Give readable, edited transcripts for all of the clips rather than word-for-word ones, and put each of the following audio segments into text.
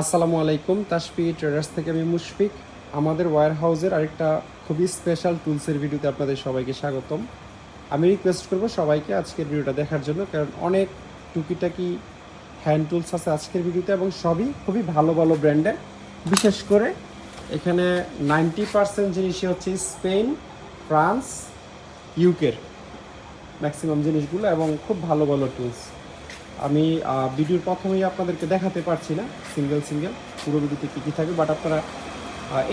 আসসালামু আলাইকুম, তাসফি ট্রেডার্স থেকে আমি মুশফিক। আমাদের ওয়্যার হাউসের আরেকটা খুবই স্পেশাল টুলসের ভিডিওতে আপনাদের সবাইকে স্বাগতম। আমি রিকোয়েস্ট করব সবাইকে আজকের ভিডিওটা দেখার জন্য, কারণ অনেক টুকিটাকি হ্যান্ড টুলস আছে আজকের ভিডিওতে এবং সবই খুবই ভালো ভালো ব্র্যান্ডের। বিশেষ করে এখানে 90% জিনিসই হচ্ছে স্পেন, ফ্রান্স, ইউকের ম্যাক্সিমাম জিনিসগুলো এবং খুব ভালো ভালো টুলস। আমি ভিডিওর প্রথমেই আপনাদেরকে দেখাতে পারছি না সিঙ্গেল পুরো ভিডিওতে কী কী থাকবে, বাট আপনারা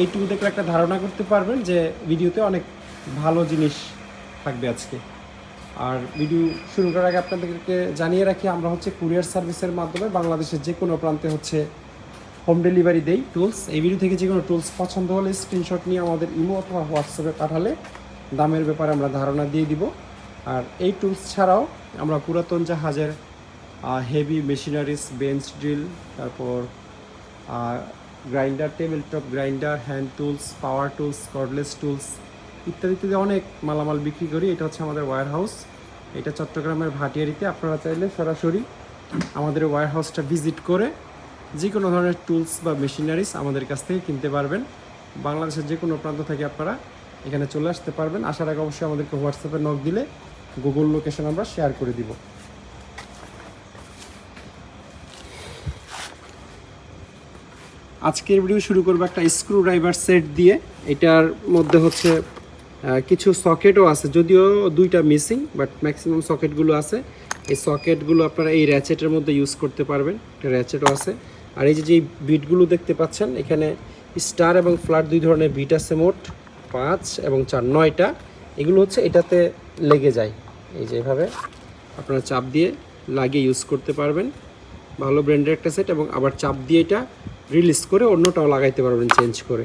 এইটুকু দেখলে একটা ধারণা করতে পারবেন যে ভিডিওতে অনেক ভালো জিনিস থাকবে আজকে। আর ভিডিও শুরু করার আগে আপনাদেরকে জানিয়ে রাখি, আমরা হচ্ছে কুরিয়ার সার্ভিসের মাধ্যমে বাংলাদেশের যে কোনো প্রান্তে হচ্ছে হোম ডেলিভারি দেই টুলস। এই ভিডিও থেকে যে কোনো টুলস পছন্দ হলে স্ক্রিনশট নিয়ে আমাদের ইমো অথবা হোয়াটসঅ্যাপে পাঠালে দামের ব্যাপারে আমরা ধারণা দিয়ে দিব। আর এই টুলস ছাড়াও আমরা পুরাতন জাহাজের হেভি মেশিনারিজ, বেঞ্চ ড্রিল, তারপর grinder, table top grinder, hand tools, পাওয়ার টুলস, কর্ডলেস টুলস ইত্যাদি ইত্যাদি অনেক মালামাল বিক্রি করি। এটা হচ্ছে আমাদের ওয়্যার হাউস, এটা চট্টগ্রামের ভাটিয়ারিতে। আপনারা চাইলে সরাসরি আমাদের ওয়্যার হাউসটা ভিজিট করে যে কোনো ধরনের টুলস বা মেশিনারিজ আমাদের কাছ থেকে কিনতে পারবেন। বাংলাদেশের যে কোনো প্রান্ত থেকে আপনারা এখানে চলে আসতে পারবেন। আসার আগে অবশ্যই আমাদেরকে হোয়াটসঅ্যাপে নক দিলে গুগল লোকেশন আমরা শেয়ার করে দিব। আজকের ভিডিও শুরু করবো একটা স্ক্রু ড্রাইভার সেট দিয়ে। এটার মধ্যে হচ্ছে কিছু সকেটও আছে, যদিও দুইটা মিসিং, বাট ম্যাক্সিমাম সকেটগুলো আছে। এই সকেটগুলো আপনারা এই র্যাচেটের মধ্যে ইউজ করতে পারবেন, একটা র্যাচেটও আছে। আর এই যে বিটগুলো দেখতে পাচ্ছেন, এখানে স্টার এবং ফ্ল্যাট দুই ধরনের বিট আছে, মোট 5 এবং 4, 9টা। এগুলো হচ্ছে এটাতে লেগে যায়, এই যে এভাবে আপনারা চাপ দিয়ে লাগিয়ে ইউজ করতে পারবেন। ভালো ব্র্যান্ডের একটা সেট, এবং আবার চাপ দিয়ে এটা রিলিজ করে অন্যটাও লাগাইতে পারবেন চেঞ্জ করে।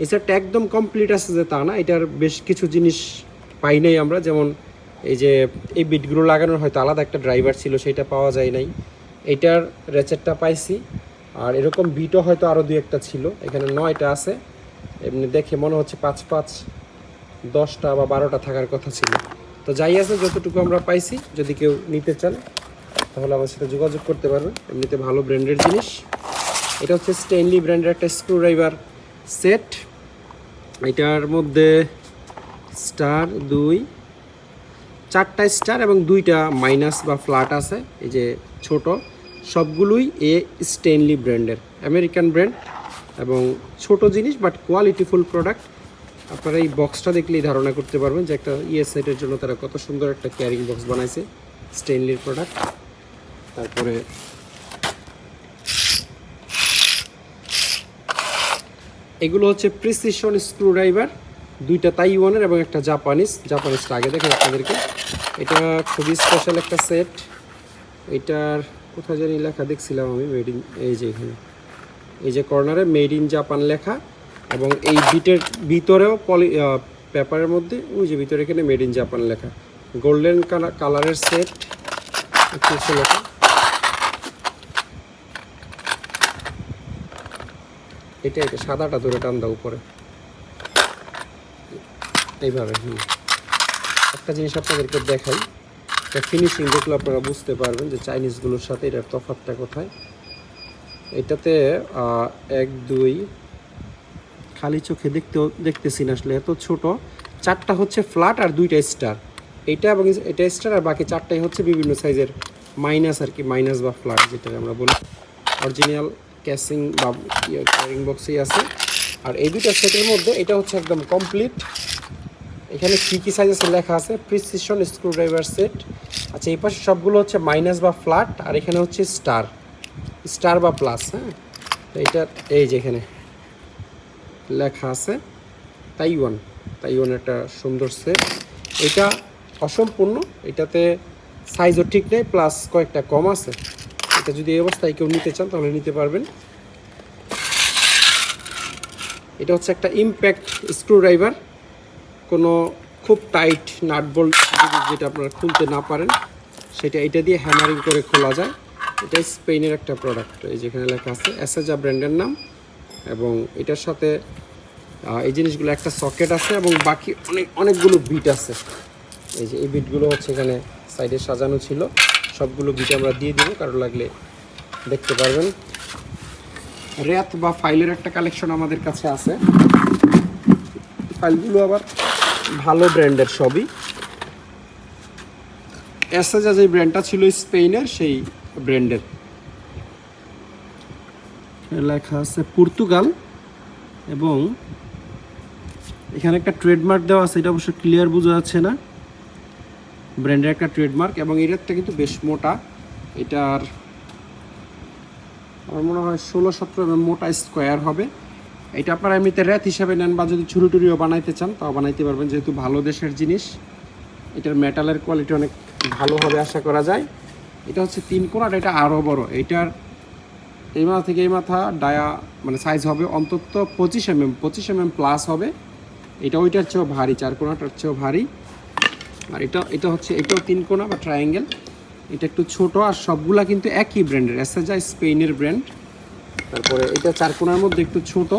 এই সেটটা একদম কমপ্লিট আছে যে তা না, এটার বেশ কিছু জিনিস পাই নাই আমরা, যেমন এই যে এই বিটগুলো লাগানোর হয়তো আলাদা একটা ড্রাইভার ছিল, সেটা পাওয়া যায় নাই। এইটার র্যাচেটটা পাইছি, আর এরকম বিটও হয়তো আরও 2-1টা ছিল। এখানে 9টা আছে, এমনি দেখে মনে হচ্ছে 5-5, 10টা বা 12টা থাকার কথা ছিল। তো যাই আছে, যতটুকু আমরা পাইছি, যদি কেউ নিতে চান তাহলে আমার সাথে যোগাযোগ করতে পারবেন। এমনিতে ভালো ব্র্যান্ডের জিনিস। এটা হচ্ছে স্টেনলি ব্র্যান্ডের একটা স্ক্রু ড্রাইভার সেট। এটার মধ্যে স্টার 4টা স্টার এবং 2টা মাইনাস বা ফ্ল্যাট আছে। এই যে ছোট সবগুলোই স্টেনলি ব্র্যান্ডের, আমেরিকান ব্র্যান্ড, এবং ছোট জিনিস বাট কোয়ালিটিফুল প্রোডাক্ট। আপনারা এই বক্সটা দেখলেই ধারণা করতে পারবেন যে একটা সেটের জন্য তারা কত সুন্দর একটা ক্যারিং বক্স বানাইছে, স্টেনলির প্রোডাক্ট। তারপরে এগুলো হচ্ছে প্রিসিশন স্ক্রু ড্রাইভার, 2টা তাইওয়ানের এবং একটা জাপানিজটা আগে দেখেন আপনাদেরকে। এটা খুবই স্পেশাল একটা সেট। এটার কোথায় জানি লেখা দেখছিলাম আমি, মেড ইন, এই যে এখানে এই যে কর্নারে মেড ইন জাপান লেখা, এবং এই বিটের ভিতরেও পেপারের মধ্যে ওই যে ভিতরে এখানে মেড ইন জাপান লেখা। গোল্ডেন কালারের সেট, লেখা। এটা সাদাটা ধরে টান দাও উপরে এইভাবে। একটা জিনিস আপনাদেরকে দেখাই, এটা ফিনিশিং দেখলে আপনারা বুঝতে পারবেন যে চাইনিজগুলোর সাথে এটার তফাৎটা কোথায়। এটাতে 1, 2 খালি চোখে দেখতেছি না আসলে, এত ছোট। 4টা হচ্ছে ফ্ল্যাট আর 2টা স্টার, এইটা এবং এটা স্টার, আর বাকি 4টাই হচ্ছে বিভিন্ন সাইজের মাইনাস আর কি, মাইনাস বা ফ্ল্যাট যেটা আমরা বলি। অরিজিনাল ক্যাসিং বা ক্যারিং বক্সেই আছে। আর এই 2টা সেটের মধ্যে এটা হচ্ছে একদম কমপ্লিট। এখানে কী সাইজ আছে লেখা আছে, প্রিসিশন স্ক্রু ড্রাইভার সেট। আচ্ছা, এই পাশে সবগুলো হচ্ছে মাইনাস বা ফ্ল্যাট, আর এখানে হচ্ছে স্টার বা প্লাস। হ্যাঁ, তো এটা এই যে এখানে লেখা আছে তাইওয়ান একটা সুন্দর সেট। এটা অসম্পূর্ণ, এটাতে সাইজও ঠিক নেই, প্লাস কয়েকটা কম আছে। এটা যদি এই অবস্থায় কেউ নিতে চান তাহলে নিতে পারবেন। এটা হচ্ছে একটা ইম্প্যাক্ট স্ক্রু ড্রাইভার, কোনো খুব টাইট নাট বোল্ট যেটা আপনারা খুলতে না পারেন সেটা এটা দিয়ে হ্যামারিং করে খোলা যায়। এটা স্পেনের একটা প্রোডাক্ট, এই যেখানে লেখা আছে এসেজা ব্র্যান্ডের নাম। এবং এটার সাথে এই জিনিসগুলো একটা সকেট আছে, এবং বাকি অনেকগুলো বিট আছে। এই যে এই বিটগুলো হচ্ছে এখানে সাইডে সাজানো ছিল, সবগুলো বিট আমরা দিয়ে দিব, কারো লাগলে দেখতে পারবেন। র্যাত বা ফাইলের একটা কালেকশন আমাদের কাছে আছে। ফাইলগুলো আবার ভালো ব্র্যান্ডের সবই। এসএজা যে ব্র্যান্ডটা ছিল স্পেনের সেই ব্র্যান্ডের। লেখা আছে পর্তুগাল এবং এখানে একটা ট্রেডমার্ক দেওয়া আছে, এটা অবশ্য ক্লিয়ার বোঝা যাচ্ছে না। ব্র্যান্ডের একটা ট্রেডমার্ক এবং এই রেটটা কিন্তু বেশ মোটা। এটার আমার মনে হয় 16-17 mm মোটা স্কোয়ার হবে। এটা আপনারা এমনিতে র্যাত হিসাবে নেন বা যদি ছুরি টুরিও বানাইতে চান তাও বানাইতে পারবেন, যেহেতু ভালো দেশের জিনিস। এটার মেটালের কোয়ালিটি অনেক ভালো হবে আশা করা যায়। এটা হচ্ছে 3 কোণ, এটা আরও বড়। এইটার এই মাথা থেকে এই মাথা ডায়া মানে সাইজ হবে অন্তত 25 mm প্লাস হবে। এটা ওইটার চেয়েও ভারী, 4 কোণাটার চেয়েও ভারী। আর এটা হচ্ছে এটাও 3 কোণা বা ট্রায়াঙ্গেল। এটা একটু ছোট আর সবগুলা কিন্তু একই ব্র্যান্ডের, এসএজা স্পেনের ব্র্যান্ড। তারপরে এটা 4 কোণার মধ্যে একটু ছোট।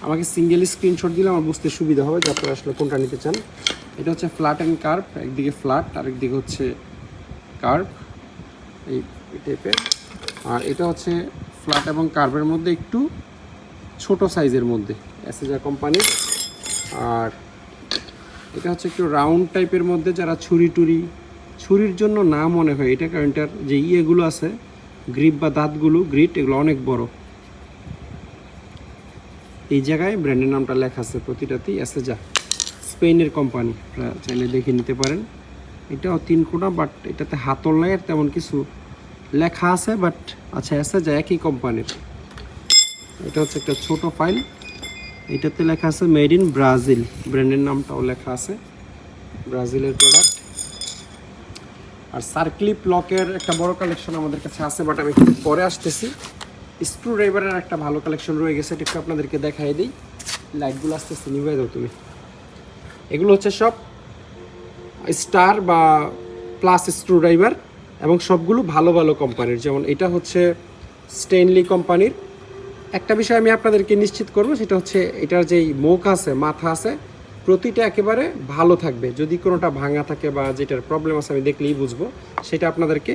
আমাকে সিঙ্গেল স্ক্রিনশট দিলে আমার বুঝতে সুবিধা হবে যে আপনারা আসলে কোনটা নিতে চান। এটা হচ্ছে ফ্ল্যাট অ্যান্ড কার্ভ, একদিকে ফ্ল্যাট আর একদিকে হচ্ছে কার্ভ এই টাইপের। আর এটা হচ্ছে ফ্ল্যাট এবং কার্ভের মধ্যে একটু ছোট সাইজের মধ্যে, এসএজা কোম্পানি। আর এটা হচ্ছে একটু রাউন্ড টাইপের মধ্যে, যারা ছুরির জন্য না মনে হয় এটা, কারণ এটার যে ইয়েগুলো আছে গ্রিপ বা দাঁতগুলো গ্রিট এগুলো অনেক বড়। এই জায়গায় ব্র্যান্ডের নামটা লেখা আছে প্রতিটাতেই, এসএজা স্পেনের কোম্পানি, আপনারা চাইলে দেখে নিতে পারেন। এটাও 3 কোণা, বাট এটাতে হাতল নাই আর তেমন কিছু লেখা আছে, বাট আচ্ছা এসএজা একই কোম্পানির। এটা হচ্ছে একটা ছোট ফাইল, এটাতে লেখা আছে মেড ইন ব্রাজিল, ব্র্যান্ডের নামটাও লেখা আছে, ব্রাজিলের প্রোডাক্ট। আর সার্ক্লিপ লকের একটা বড় কালেকশন আমাদের কাছে আছে, বাট আমি একটু পরে আসতেছি। স্ক্রু ড্রাইভারের একটা ভালো কালেকশন রয়ে গেছে, এটা একটু আপনাদেরকে দেখাই দিই। লাইটগুলো আসতেছে, নিভে দাও তুমি। এগুলো হচ্ছে সব স্টার বা প্লাস স্ক্রু ড্রাইভার এবং সবগুলো ভালো ভালো কোম্পানির। যেমন এটা হচ্ছে স্টেনলি কোম্পানির। একটা বিষয় আমি আপনাদেরকে নিশ্চিত করবো, সেটা হচ্ছে এটার যেই মুখ আছে, মাথা আছে, প্রতিটা একেবারে ভালো থাকবে। যদি কোনোটা ভাঙা থাকে বা যেটার প্রবলেম আছে আমি দেখলেই বুঝবো, সেটা আপনাদেরকে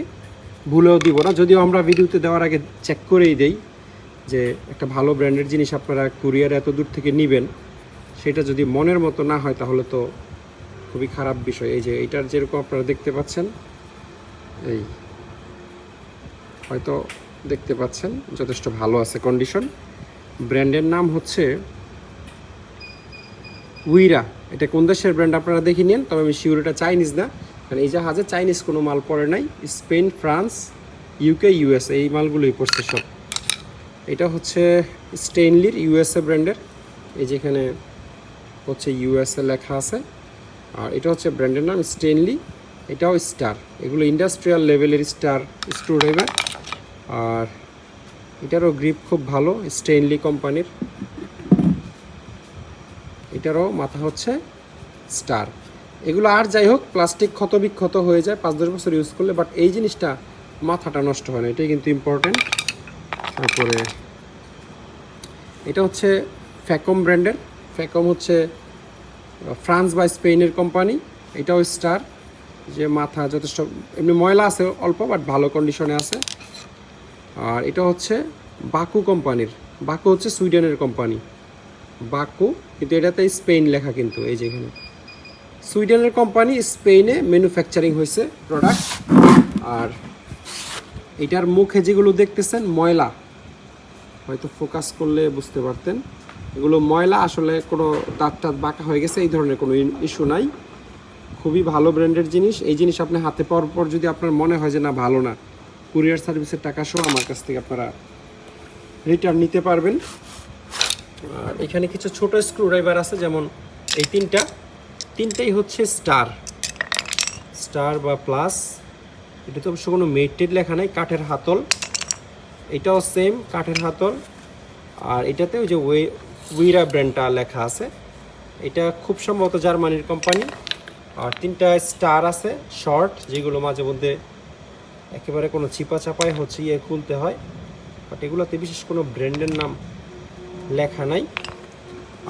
ভুলেও দিব না। যদিও আমরা ভিডিওতে দেওয়ার আগে চেক করেই দেই যে একটা ভালো ব্র্যান্ডের জিনিস আপনারা কুরিয়ার এত দূর থেকে নেবেন, সেটা যদি মনের মতো না হয় তাহলে তো খুবই খারাপ বিষয়। এই যে এইটার যেরকম আপনারা দেখতে পাচ্ছেন, এই হয়তো দেখতে পাচ্ছেন যথেষ্ট ভালো আছে কন্ডিশন। ব্র্যান্ডের নাম হচ্ছে উইরা। এটা কোন দেশের ব্র্যান্ড আপনারা দেখে নিন, তবে আমি শিওর এটা চাইনিজ না, কারণ এই জাহাজে চাইনিজ কোনো মাল পড়ে নাই। স্পেন, ফ্রান্স, ইউকে, ইউএসএ এই মালগুলোই পড়ছে সব। এটা হচ্ছে স্টেনলির ইউএসএ ব্র্যান্ডের, এই যেখানে হচ্ছে ইউএসএ লেখা আছে। আর এটা হচ্ছে ব্র্যান্ডের নাম স্টেনলি, এটাও স্টার। এগুলো ইন্ডাস্ট্রিয়াল লেভেলের স্টার স্ক্রু ড্রাইভার। আর এটারও গ্রিপ খুব ভালো, স্টেনলি কোম্পানির। এটারও মাথা হচ্ছে স্টার। এগুলো আর যাই হোক প্লাস্টিক ক্ষত বিক্ষত হয়ে যায় 5-10 বছর ইউজ করলে, বাট এই জিনিসটা মাথাটা নষ্ট হয় না, এটাই কিন্তু ইম্পর্টেন্ট। তারপরে এটা হচ্ছে ফ্যাকম ব্র্যান্ডের। ফ্যাকম হচ্ছে ফ্রান্স বা স্পেনের কোম্পানি। এটাও স্টার, যে মাথা যথেষ্ট এমনি ময়লা আছে অল্প, বাট ভালো কন্ডিশনে আছে। আর এটা হচ্ছে বাকু কোম্পানির। বাকু হচ্ছে সুইডেনের কোম্পানি, বাকু, কিন্তু এটাতে স্পেন লেখা, কিন্তু এই যে এখানে সুইডেনের কোম্পানি, স্পেনে ম্যানুফ্যাকচারিং হয়েছে প্রোডাক্ট। আর এটার মুখে যেগুলো দেখতেছেন ময়লা, হয়তো ফোকাস করলে বুঝতে পারতেন, এগুলো ময়লা, আসলে কোনো দাঁত টাত বাঁকা হয়ে গেছে এই ধরনের কোনো ইস্যু নাই। খুবই ভালো ব্র্যান্ডের জিনিস। এই জিনিস আপনি হাতে পাওয়ার পর যদি আপনার মনে হয় যে না ভালো না, কুরিয়ার সার্ভিসের টাকা সহ আমার কাছ থেকে আপনারা রিটার্ন নিতে পারবেন। আর এখানে কিছু ছোট স্ক্রু ড্রাইভার আছে, যেমন এই তিনটাই হচ্ছে স্টার বা প্লাস। এটা তো অবশ্য কোনো মেটেড লেখা নাই, কাঠের হাতল। এটাও সেম কাঠের হাতল। আর এটাতে ওই যে উইরা ব্র্যান্ডটা লেখা আছে, এটা খুব সম্ভবত জার্মানির কোম্পানি। আর 3টা স্টার আছে শর্ট, যেগুলো মাঝে মধ্যে একেবারে কোনো চিপা চাপায় হচ্ছে খুলতে হয়, বাট এগুলোতে বিশেষ কোনো ব্র্যান্ডের নাম লেখা নাই।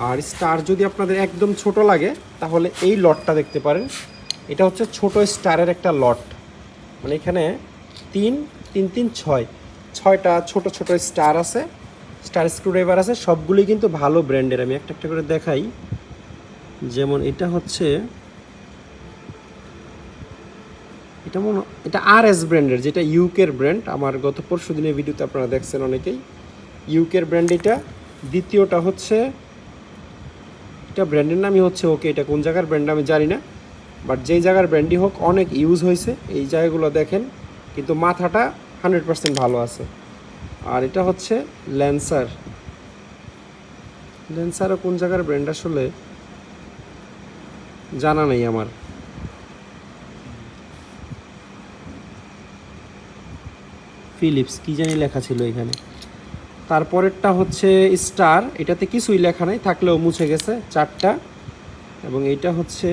আর স্টার যদি আপনাদের একদম ছোট লাগে তাহলে এই লটটা দেখতে পারেন। এটা হচ্ছে ছোট স্টারের একটা লট, মানে এখানে 3, 3, 3, 6টা ছোট ছোট স্টার আছে। স্টার স্ক্রুড্রাইভার আছে, সবগুলোই কিন্তু ভালো ব্র্যান্ডের। আমি একটা একটা করে দেখাই। যেমন এটা হচ্ছে, এটা RS ব্র্যান্ডের, যেটা ইউকের ব্র্যান্ড। আমার গত পরশু দিনের ভিডিওতে আপনারা দেখছেন অনেকেই, ইউকের ব্র্যান্ড এটা। দ্বিতীয়টা হচ্ছে, এটা ব্র্যান্ডের নামই হচ্ছে ওকে, এটা কোন জায়গার ব্র্যান্ড আমি জানি না, বাট যেই জায়গার ব্র্যান্ডই হোক অনেক ইউজ হয়েছে এই জায়গাগুলো দেখেন, কিন্তু মাথাটা 100% ভালো আছে। আর এটা হচ্ছে ল্যান্সার। ল্যান্সারও কোন জায়গার ব্র্যান্ড আসলে জানা নেই আমার। ফিলিপস কি জানি লেখা ছিল এখানে। তারপরেরটা হচ্ছে স্টার, এটাতে কিছুই লেখা নাই, থাকলেও মুছে গেছে 4টা। এবং এইটা হচ্ছে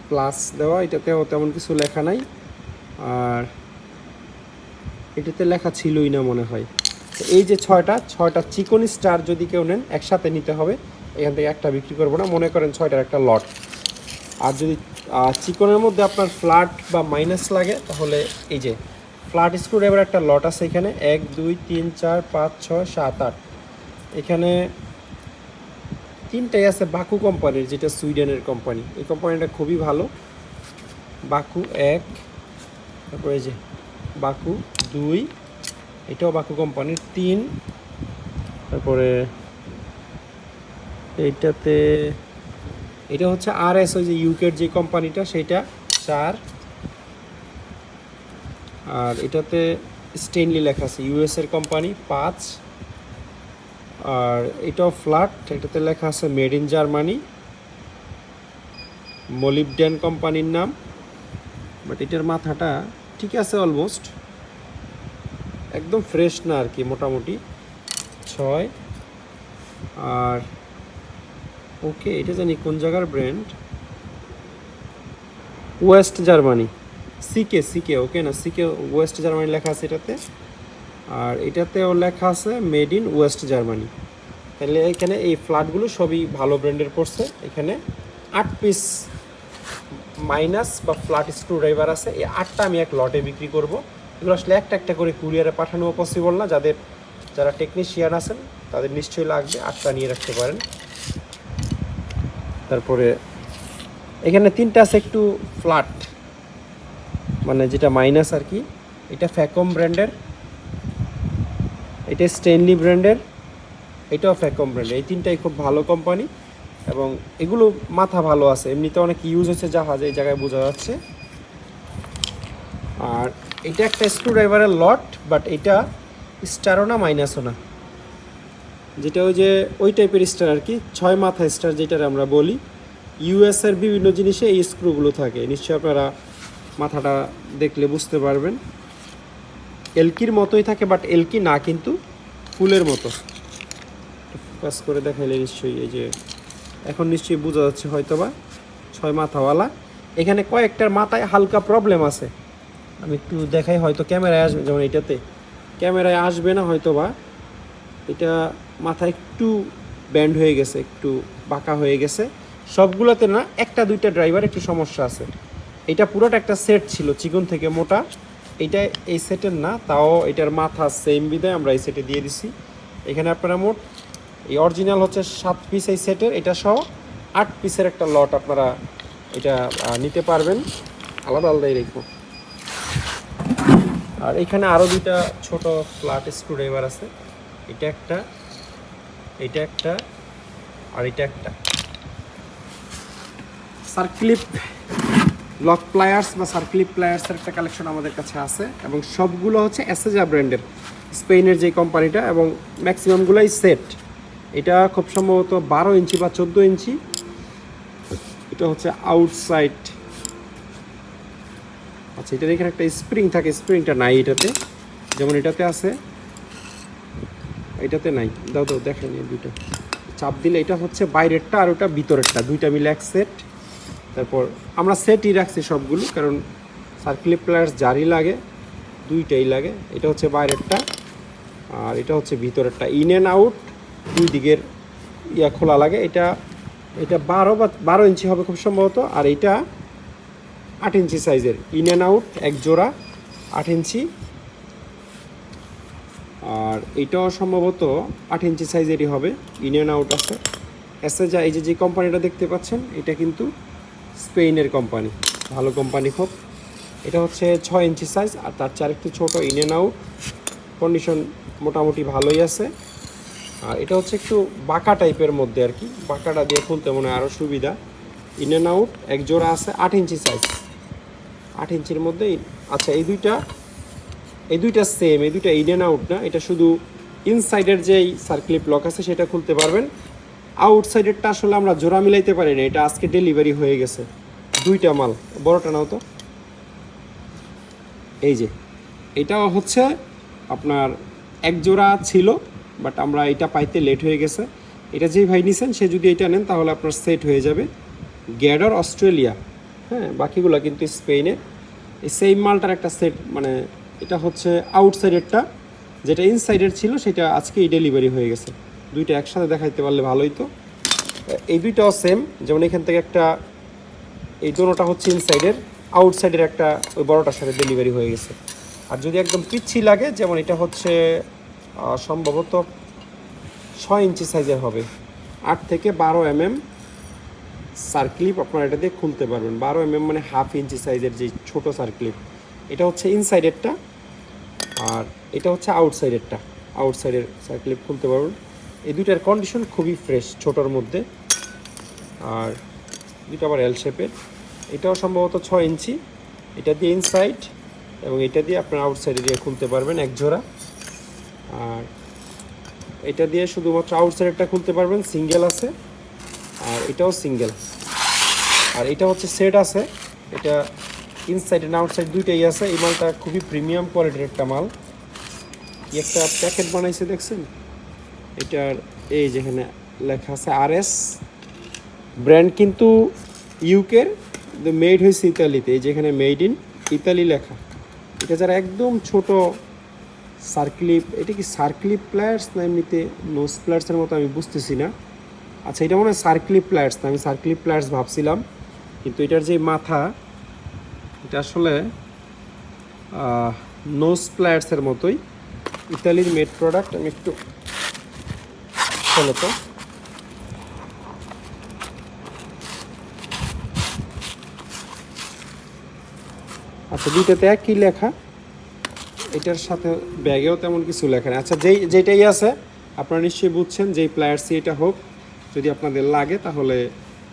প্লাস দেওয়া, এটাতেও তেমন কিছু লেখা নাই। আর এটাতে লেখা ছিলই না মনে হয়। তো এই যে 6টা চিকন স্টার যদি কেউ নেন একসাথে নিতে হবে, এখান থেকে একটা বিক্রি করবো না, মনে করেন 6টার একটা লট। আর যদি চিকনের মধ্যে আপনার ফ্ল্যাট বা মাইনাস লাগে, তাহলে এই যে ফ্ল্যাট স্ক্রুড্রাইভার একটা লট আছে এখানে, 1 2 3 4 5 6 7 8। এখানে 3টাই আছে বাকু কোম্পানির, যেটা সুইডেনের কোম্পানি। এই কোম্পানিটা খুবই ভালো। বাকু 1, তারপরে এই যে বাকু 2, এটাও বাকু কোম্পানির 3, তারপরে এইটাতে, এটা হচ্ছে RS, ওই যে ইউকের যে কোম্পানিটা সেটা 4। আর এটাতে স্টেনলি লেখা আছে, US এর কোম্পানি 5। আর এটাও ফ্ল্যাট, এটাতে লেখা আছে মেড ইন জার্মানি, মলিবডেন কোম্পানির নাম। বাট এটার মাথাটা ঠিক আছে, অলমোস্ট একদম ফ্রেশ না আর কি, মোটামুটি 6। আর ওকে, এটা জানি কোন জায়গার ব্র্যান্ড, ওয়েস্ট জার্মানি, সিকে ওকে না, সিকে ওয়েস্ট জার্মানি লেখা আছে এটাতে। আর এটাতেও লেখা আছে মেড ইন ওয়েস্ট জার্মানি। তাহলে এখানে এই ফ্ল্যাটগুলো সবই ভালো ব্র্যান্ডের পড়ছে। এখানে 8 পিস মাইনাস বা ফ্ল্যাট স্ক্রুড্রাইভার আছে, এই 8টা আমি এক লটে বিক্রি করব। এগুলো আসলে একটা একটা করে কুরিয়ারে পাঠানো পসিবল না, যারা টেকনিশিয়ান আছেন তাদের নিশ্চয়ই লাগবে, 8টা নিয়ে রাখতে পারেন। তারপরে এখানে 3টা আছে একটু ফ্ল্যাট, মানে যেটা মাইনাস আর কি। এটা ফ্যাকম ব্র্যান্ডের, এটা স্টেনলি ব্র্যান্ডের, এটাও ফ্যাকম ব্র্যান্ডের। এই 3টাই খুব ভালো কোম্পানি এবং এগুলো মাথা ভালো আছে, এমনিতে অনেক ইউজ হচ্ছে জাহাজ, এই জায়গায় বোঝা যাচ্ছে। আর এটা একটা স্ক্রুড্রাইভারের লট, বাট এটা স্টারও না মাইনাসও না, যেটা ওই যে ওই টাইপের স্টার আর কি, 6 মাথা স্টার যেটার আমরা বলি। US এর বিভিন্ন জিনিসে এই স্ক্রুগুলো থাকে, নিশ্চয়ই আপনারা মাথাটা দেখলে বুঝতে পারবেন। এলকির মতোই থাকে, বাট এলকি না, কিন্তু ফুলের মতো। ফোকাস করে দেখাইলে নিশ্চয়ই, এই যে এখন নিশ্চয়ই বোঝা যাচ্ছে হয়তোবা, 6 মাথাওয়ালা। এখানে কয়েকটার মাথায় হালকা প্রবলেম আছে, আমি একটু দেখাই, হয়তো ক্যামেরায় আসবে, যেমন এটাতে ক্যামেরায় আসবে না হয়তোবা। এটা মাথা একটু ব্যান্ড হয়ে গেছে, একটু বাঁকা হয়ে গেছে। সবগুলোতে না, 1টা 2টা ড্রাইভার একটু সমস্যা আছে। এটা পুরোটা একটা সেট ছিল চিকন থেকে মোটা, এটা এই সেটের না, তাও এটার মাথা সেম বিদায় আমরা এই সেটে দিয়ে দিছি। এখানে আপনারা মোট, এই অরিজিনাল হচ্ছে 7 পিস এই সেটের, এটা সহ 8 পিসের একটা লট আপনারা এটা নিতে পারবেন, আলাদা আলাদাই রেখো। আর এখানে আরও 2টা ছোট ফ্ল্যাট স্ক্রুড্রাইভার আছে, এটা একটা, এটা একটা, আর এটা একটা। সার্ক্লিপ লক প্লায়ার্স বা সার্ক্লিপ প্লায়ার্সের একটা কালেকশন আমাদের কাছে আছে, এবং সবগুলো হচ্ছে এসএজা ব্র্যান্ডের, স্পেনের যে কোম্পানিটা, এবং ম্যাক্সিমামগুলোই সেট। এটা খুব সম্ভবত 12 ইঞ্চি বা 14 ইঞ্চি। এটা হচ্ছে আউটসাইড। আচ্ছা, এটার এখানে একটা স্প্রিং থাকে, স্প্রিংটা নাই এটাতে, যেমন এটাতে আছে, এটাতে নাই। দাও দেখেন, এই 2টা চাপ দিলে এটা হচ্ছে বাইরেরটা, আর ওটা ভিতরেরটা, 2টা মিলে এক সেট। তারপর আমরা সেটই রাখছি সবগুলো, কারণ সার্ক্লিপ প্লায়ার্স জারি লাগে, 2টাই লাগে। এটা হচ্ছে বাইরেরটা, আর এটা হচ্ছে ভিতরেরটা। ইন অ্যান্ড আউট 2 দিকের খোলা লাগে। এটা 12 ইঞ্চি হবে খুব সম্ভবত, আর এটা 8 ইঞ্চি সাইজের। ইন অ্যান্ড আউট এক জোড়া 8 ইঞ্চি, আর এটাও সম্ভবত 8 ইঞ্চি সাইজেরই হবে, ইন অ্যান্ড আউট আছে। এসএজা এই যে কোম্পানিটা দেখতে পাচ্ছেন এটা কিন্তু স্পেনের কোম্পানি, ভালো কোম্পানি খুব। এটা হচ্ছে 6 ইঞ্চি সাইজ, আর তার চেয়ে আরেকটু ছোটো, ইন অ্যান্ড আউট কন্ডিশন মোটামুটি ভালোই আছে। আর এটা হচ্ছে একটু বাঁকা টাইপের মধ্যে আর কি, বাঁকাটা দিয়ে খুলতে মনে হয় আরও সুবিধা। ইন অ্যান্ড আউট এক জোড়া আছে 8 ইঞ্চি সাইজ, 8 ইঞ্চির মধ্যে। আচ্ছা এই দুইটা সেম, এই দুইটা ইন অ্যান্ড আউট না, এটা শুধু ইনসাইডের যেই সার্ক্লিপ লক আছে সেটা খুলতে পারবেন। আউটসাইডেরটা আসলে আমরা জোড়া মিলাইতে পারি না, এটা আজকে ডেলিভারি হয়ে গেছে। দুইটা মাল, বড়টা নাও তো। এই যে এটাও হচ্ছে আপনার এক জোড়া ছিল, বাট আমরা এটা পাইতে লেট হয়ে গেছে। এটা যেই ভাই নিছেন সে যদি এটা নেন তাহলে আপনার সেট হয়ে যাবে। গ্যাডর অস্ট্রেলিয়া, হ্যাঁ, বাকিগুলো কিন্তু স্পেনে। এই সেম মালটার একটা সেট, মানে এটা হচ্ছে আউটসাইডেরটা, যেটা ইনসাইডের ছিল সেটা আজকেই ডেলিভারি হয়ে গেছে। দুইটা একসাথে দেখাইতে পারলে ভালোই তো। এই দুইটাও সেম, যেমন এখান থেকে একটা, এই দোনোটা হচ্ছে ইনসাইডের, আউটসাইডের একটা ওই বড়টার সাথে ডেলিভারি হয়ে গেছে। আর যদি একদম পিচ্ছি লাগে, যেমন এটা হচ্ছে সম্ভবত 6 ইঞ্চি সাইজের হবে, 8 থেকে 12 mm সার্ক্লিপ আপনারা এটা দিয়ে খুলতে পারবেন। 12 mm মানে হাফ ইঞ্চি সাইজের যে ছোটো সার্ক্লিপ। এটা হচ্ছে ইনসাইডেরটা, আর এটা হচ্ছে আউটসাইডেরটা, আউটসাইডের সার্ক্লিপ খুলতে পারবেন। এই দুইটার কন্ডিশন খুবই ফ্রেশ, ছোটোর মধ্যে। আর দুটো আবার এল শেপের, এটাও সম্ভবত 6 ইঞ্চি। এটা দিয়ে ইনসাইড এবং এটা দিয়ে আপনার আউটসাইডে দিয়ে খুলতে পারবেন এক জোড়া। আর এটা দিয়ে শুধুমাত্র আউটসাইডেরটা খুলতে পারবেন, সিঙ্গেল আছে। আর এটাও সিঙ্গেল। আর এটা হচ্ছে সেট আছে, এটা ইনসাইড এন্ড আউটসাইড দুইটাই আছে। এই মালটা খুবই প্রিমিয়াম কোয়ালিটির একটা মাল। একটা প্যাকেট বানাইছে দেখছেন, এটার এই যেখানে লেখা আছে RS ব্র্যান্ড, কিন্তু ইউকের, মেড হয়েছে ইতালিতে। এই যেখানে মেড ইন ইতালি লেখা। এটা যারা একদম ছোট সার্ক্লিপ, এটা কি সার্ক্লিপ প্লায়ার্স না এমনিতে নোজ প্লায়ার্সের মতো, আমি বুঝতেছি না। আচ্ছা এটা মনে হয় সার্ক্লিপ প্লায়ার্স না, আমি সার্ক্লিপ প্লায়ার্স ভাবছিলাম। কিন্তু এটার যে মাথা, এটা আসলে নোজ প্লায়ার্সের মতোই, ইতালির মেড প্রোডাক্ট। আমি একটু চলো তো, আচ্ছা দুইটাতে একই লেখা, এটার সাথে ব্যাগেও তেমন কিছু লেখা নেই। আচ্ছা যেটাই আছে আপনারা নিশ্চয়ই বুঝছেন, যেই প্লায়ার্সই এটা হোক, যদি আপনাদের লাগে তাহলে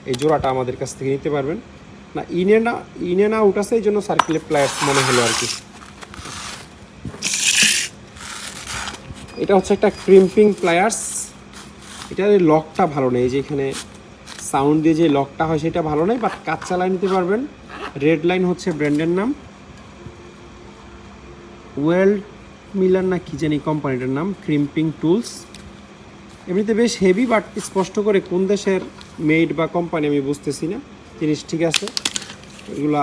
এই জোড়াটা আমাদের কাছ থেকে নিতে পারবেন। না ইনে না আউট আছে, এই জন্য সার্কেলের প্লায়ার্স মনে হলো আর কি। এটা হচ্ছে একটা ক্রিম্পিং প্লায়ার্স। এটার লকটা ভালো নেই, যে এখানে সাউন্ড দিয়ে যে লকটা হয় সেটা ভালো নেই, বাট কাজ চালায় নিতে পারবেন। রেড লাইন হচ্ছে ব্র্যান্ডের নাম, ওয়েল্ড মিলার না কি জানি কোম্পানিটার নাম, ক্রিম্পিং টুলস। এমনিতে বেশ হেভি, বাট স্পষ্ট করে কোন দেশের মেড বা কোম্পানি আমি বুঝতেছি না। জিনিস ঠিক আছে। এগুলা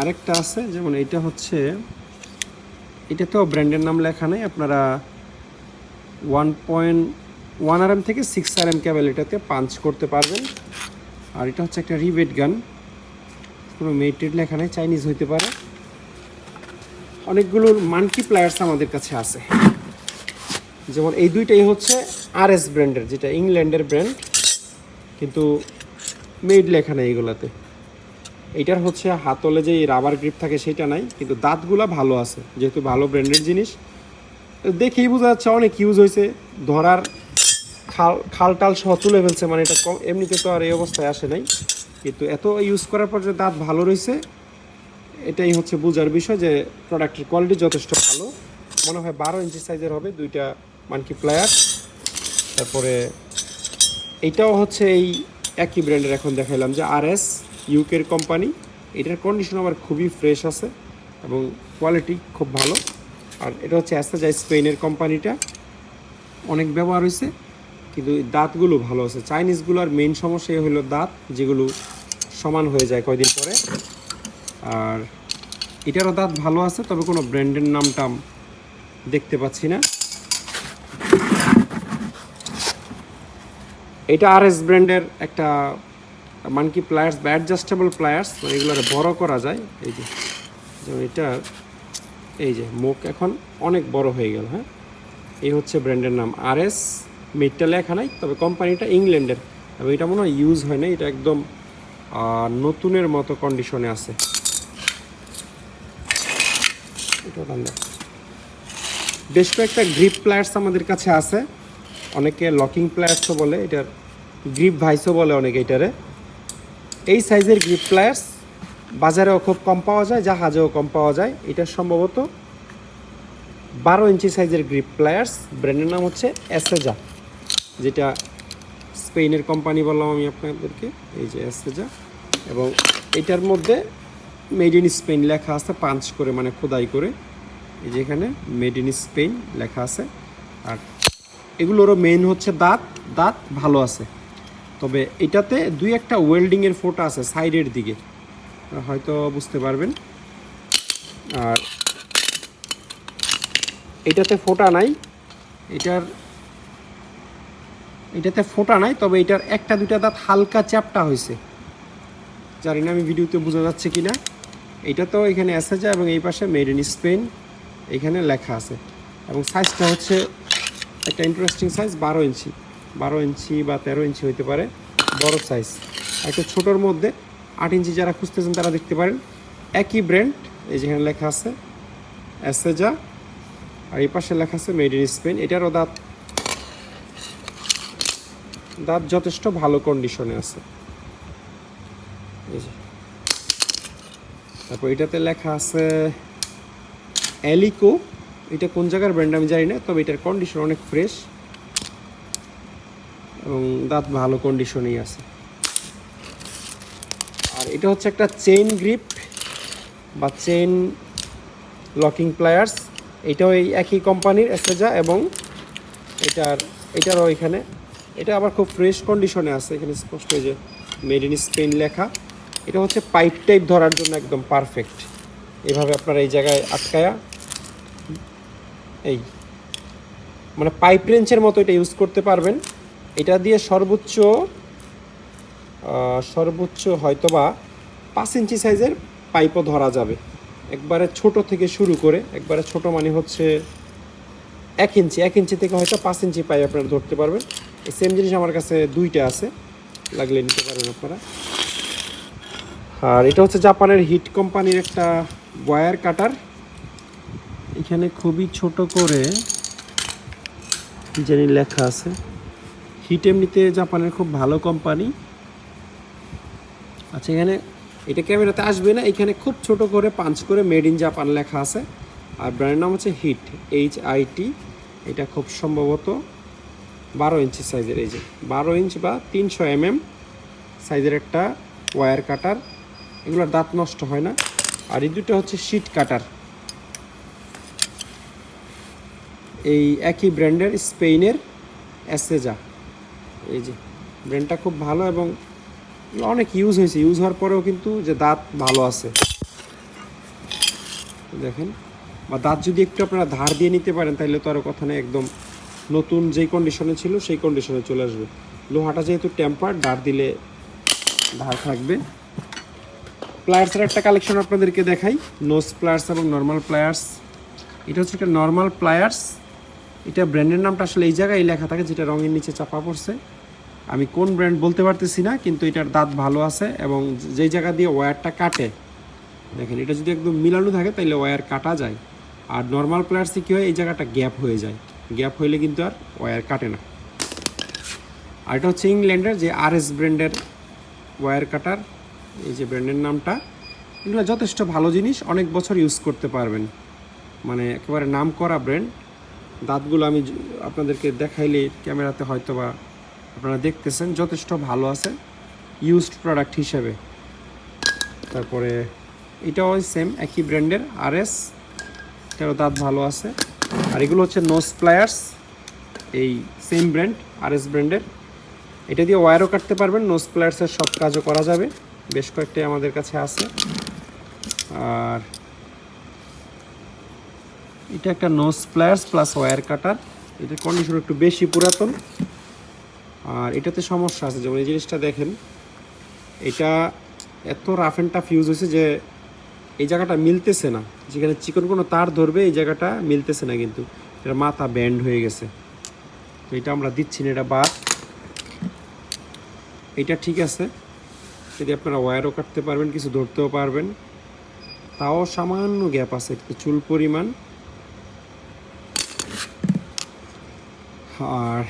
আরেকটা আছে, যেমন এটা হচ্ছে, এটাতেও ব্র্যান্ডের নাম লেখা নেই। আপনারা 1.1 RM থেকে 6 RM কেবল এটাতে পাঞ্চ করতে পারবেন। আর এটা হচ্ছে একটা রিবেট গান, কোনো মেটেড লেখা নেই, চাইনিজ হইতে পারে। অনেকগুলো মানকি প্লায়ার্স আমাদের কাছে আছে, যেমন এই দুইটাই হচ্ছে RS ব্র্যান্ডের, যেটা ইংল্যান্ডের ব্র্যান্ড, কিন্তু মেড লেখা নেই এগুলাতে। এইটার হচ্ছে হাতলে যে রাবার গ্রিপ থাকে সেটা নাই, কিন্তু দাঁতগুলা ভালো আছে, যেহেতু ভালো ব্র্যান্ডের জিনিস দেখেই বোঝা যাচ্ছে অনেক ইউজ হয়েছে। ধরার খাল টাল সহ তুলে ফেলছে, মানে এটা এমনিতে তো আর এই অবস্থায় আসে নাই, কিন্তু এত ইউজ করার পর যে দাঁত ভালো রয়েছে, এটাই হচ্ছে বোঝার বিষয় যে প্রোডাক্টের কোয়ালিটি যথেষ্ট ভালো। মনে হয় 12 ইঞ্চি সাইজের হবে দুইটা মানকি প্লায়ার। তারপরে এইটাও হচ্ছে এই একই ব্র্যান্ডের, এখন দেখাইলাম যে RS ইউকের কোম্পানি। এটার কন্ডিশন আবার খুবই ফ্রেশ আছে এবং কোয়ালিটি খুব ভালো। আর এটা হচ্ছে অ্যাসেজা স্পেনের কোম্পানিটা, অনেক ব্যবহার হয়েছে, কিন্তু দাঁতগুলো ভালো আছে। চাইনিজগুলোর মেইন সমস্যা হলো দাঁত, যেগুলো সমান হয়ে যায় কয়দিন পরে। আর এটারও দাঁত ভালো আছে, তবে কোনো ব্র্যান্ডের নামটা দেখতে পাচ্ছি না। এটা RS ব্র্যান্ডের একটা মানকি প্লায়ার্স বা অ্যাডজাস্টেবল প্লায়ার্স, মানে এগুলোর বড় করা যায়। এই যে যেমন এটার এই যে মুখ এখন অনেক বড় হয়ে গেল, হ্যাঁ, এই হচ্ছে ব্র্যান্ডের নাম RS, মেটটা লেখা নাই, তবে কোম্পানিটা ইংল্যান্ডের এবং এটা মনে হয় ইউজ হয় না, এটা একদম নতুনের মতো কন্ডিশনে আছে। বেশ কয়েকটা গ্রিপ প্লায়ার্স আমাদের কাছে আছে, অনেকে লকিং প্লায়ার্সও বলে, এটার গ্রিপ ভাইসও বলে অনেকে এটারে। এই সাইজের গ্রিপ প্লায়ার্স বাজারেও খুব কম পাওয়া যায়, জাহাজেও কম পাওয়া যায়। এটা সম্ভবত 12 ইঞ্চি সাইজের গ্রিপ প্লায়ার্স, ব্র্যান্ডের নাম হচ্ছে এসেজা, যেটা স্পেনের কোম্পানি বললাম আমি আপনাদেরকে, এই যে এসেজা। এবং এটার মধ্যে মেড ইন স্পেন লেখা আছে, পাঞ্চ করে মানে খোদাই করে, এই যে এখানে মেড ইন স্পেন লেখা আছে। আর এগুলোরও মেইন হচ্ছে দাঁত, দাঁত ভালো আছে, তবে এটাতে দুই একটা ওয়েল্ডিংয়ের ফোঁটা আছে সাইডের দিকে, হয়তো বুঝতে পারবেন। আর এটাতে ফোঁটা নাই, এটাতে ফোঁটা নাই, তবে এটার একটা দুইটা দাঁত হালকা চ্যাপটা হয়েছে, জানি না আমি ভিডিওতে বোঝা যাচ্ছে কি না। এটা তো এখানে এসেজা এবং এই পাশে মেড ইন স্পেন এখানে লেখা আছে। এবং সাইজটা হচ্ছে একটা ইন্টারেস্টিং সাইজ, 12 ইঞ্চি বা 13 ইঞ্চি হইতে পারে, বড় সাইজ। একটা ছোটোর মধ্যে 8 ইঞ্চি যারা খুঁজতেছেন তারা দেখতে পারেন। একই ব্র্যান্ড, এই যেখানে লেখা আছে এসেজা, আর এই পাশে লেখা আছে মেড ইন স্পেন। এটারও দাঁত যথেষ্ট ভালো কন্ডিশনে আছে, এই যে। তারপর এটাতে লেখা আছে এলিকো, এটা কোন জায়গার ব্র্যান্ড আমি জানি না, তবে এটার কন্ডিশন অনেক ফ্রেশ এবং দাঁত ভালো কন্ডিশনেই আছে। আর এটা হচ্ছে একটা চেইন গ্রিপ বা চেইন লকিং প্লায়ার্স, এটাও এই একই কোম্পানির এসেজা এবং এটারও এখানে, এটা আবার খুব ফ্রেশ কন্ডিশনে আছে, এখানে স্পষ্ট এই যে মেড ইন স্পেন লেখা। এটা হচ্ছে পাইপ টাইপ ধরার জন্য একদম পারফেক্ট, এভাবে আপনারা এই জায়গায় আটকায়া এই মানে পাইপ রেঞ্চের মতো এটা ইউজ করতে পারবেন। এটা দিয়ে সর্বোচ্চ হয়তোবা 5 ইঞ্চি সাইজের পাইপও ধরা যাবে, একবারে ছোট থেকে শুরু করে, একবারে ছোট মানে হচ্ছে 1 ইঞ্চি থেকে হয়তো 5 ইঞ্চি পাইপ আপনারা ধরতে পারবেন। এই সেম জিনিস আমার কাছে 2টা আছে, লাগলে নিতে পারবেন আপনারা। আর এটা হচ্ছে জাপানের হিট কোম্পানির একটা ওয়্যার কাটার, এখানে খুবই ছোট করে জানি লেখা আছে হিট। এমনিতে জাপানের খুব ভালো কোম্পানি। আচ্ছা, এখানে এটা ক্যামেরাতে আসবে না, এখানে খুব ছোট করে পাঞ্চ করে মেড ইন জাপান লেখা আছে। আর ব্র্যান্ডের নাম হচ্ছে হিট, HIT। এটা খুব সম্ভবত 12 ইঞ্চি সাইজের, এই যে 12 ইঞ্চ বা 300 mm সাইজের একটা ওয়্যার কাটার। এগুলোর দাঁত নষ্ট হয় না। আর এই দুটো হচ্ছে শিট কাটার, এই একই ব্র্যান্ডের স্পেনের এসেজা। এই যে ব্র্যান্ডটা খুব ভালো এবং অনেক ইউজ হয়েছে, ইউজ হওয়ার পরেও কিন্তু যে দাঁত ভালো আছে দেখেন। বা দাঁত যদি একটু আপনারা ধার দিয়ে নিতে পারেন তাহলে তো আরও কথা নেই, একদম নতুন যেই কন্ডিশনে ছিল সেই কন্ডিশনে চলে আসবে। লোহাটা যেহেতু টেম্পার, ধার দিলে ধার থাকবে। প্লায়ার্সের একটা কালেকশন আপনাদেরকে দেখাই, নোজ প্লায়ার্স এবং নর্মাল প্লায়ার্স। এটা হচ্ছে একটা নর্মাল প্লায়ার্স, এটা ব্র্যান্ডের নামটা আসলে এই জায়গায় লেখা থাকে, যেটা রঙের নিচে চাপা পড়ছে। আমি কোন ব্র্যান্ড বলতে পারতেছি না, কিন্তু এটার দাঁত ভালো আছে এবং যেই জায়গা দিয়ে ওয়্যারটা কাটে দেখেন, এটা যদি একদম মিলানো থাকে তাহলে ওয়্যার কাটা যায়। আর নর্মাল প্লায়ার্সে কী হয়, এই জায়গাটা গ্যাপ হয়ে যায়, গ্যাপ হইলে কিন্তু আর ওয়্যার কাটে না। আর এটা হচ্ছে ইংল্যান্ডের যে RS ব্র্যান্ডের ওয়্যার কাটার, এই যে ব্র্যান্ডের নামটা। এগুলো যথেষ্ট ভালো জিনিস, অনেক বছর ইউজ করতে পারবেন, মানে একেবারে নাম করা ব্র্যান্ড। দাঁতগুলো আমি আপনাদেরকে দেখাইলে ক্যামেরাতে হয়তো বা আপনারা দেখতেছেন, যথেষ্ট ভালো আছে ইউজড প্রোডাক্ট হিসেবে। তারপরে এটাও সেম একই ব্র্যান্ডের RS, এটারও দাঁত ভালো আছে। আর এগুলো হচ্ছে নোজ প্লায়ার্স, এই সেম ব্র্যান্ড RS ব্র্যান্ডের। এটা দিয়ে ওয়্যারও কাটতে পারবেন, নোজ প্লায়ার্সের সব কাজও করা যাবে, বেশ কয়েকটাই আমাদের কাছে আছে। আর এটা একটা নোজ প্লায়ার্স প্লাস ওয়্যার কাটার, এটার কন্ডিশন একটু বেশি পুরাতন। আর এটাতে সমস্যা আছে, যেমন এই জিনিসটা দেখেন, এটা এত রাফ অ্যান্ড টাফ ইউজ হয়েছে যে এই জায়গাটা মিলতেছে না, যেখানে চিকন কোনো তার ধরবে এই জায়গাটা মিলতেছে না, কিন্তু এর মাথা ব্যান্ড হয়ে গেছে, তো এটা আমরা দিচ্ছি না, এটা বাদ। এটা ঠিক আছে, যদি আপনারা ওয়্যারও কাটতে পারবেন, কিছু ধরতেও পারবেন, তাও সামান্য গ্যাপ আছে, একটু চুল পরিমাণ। আর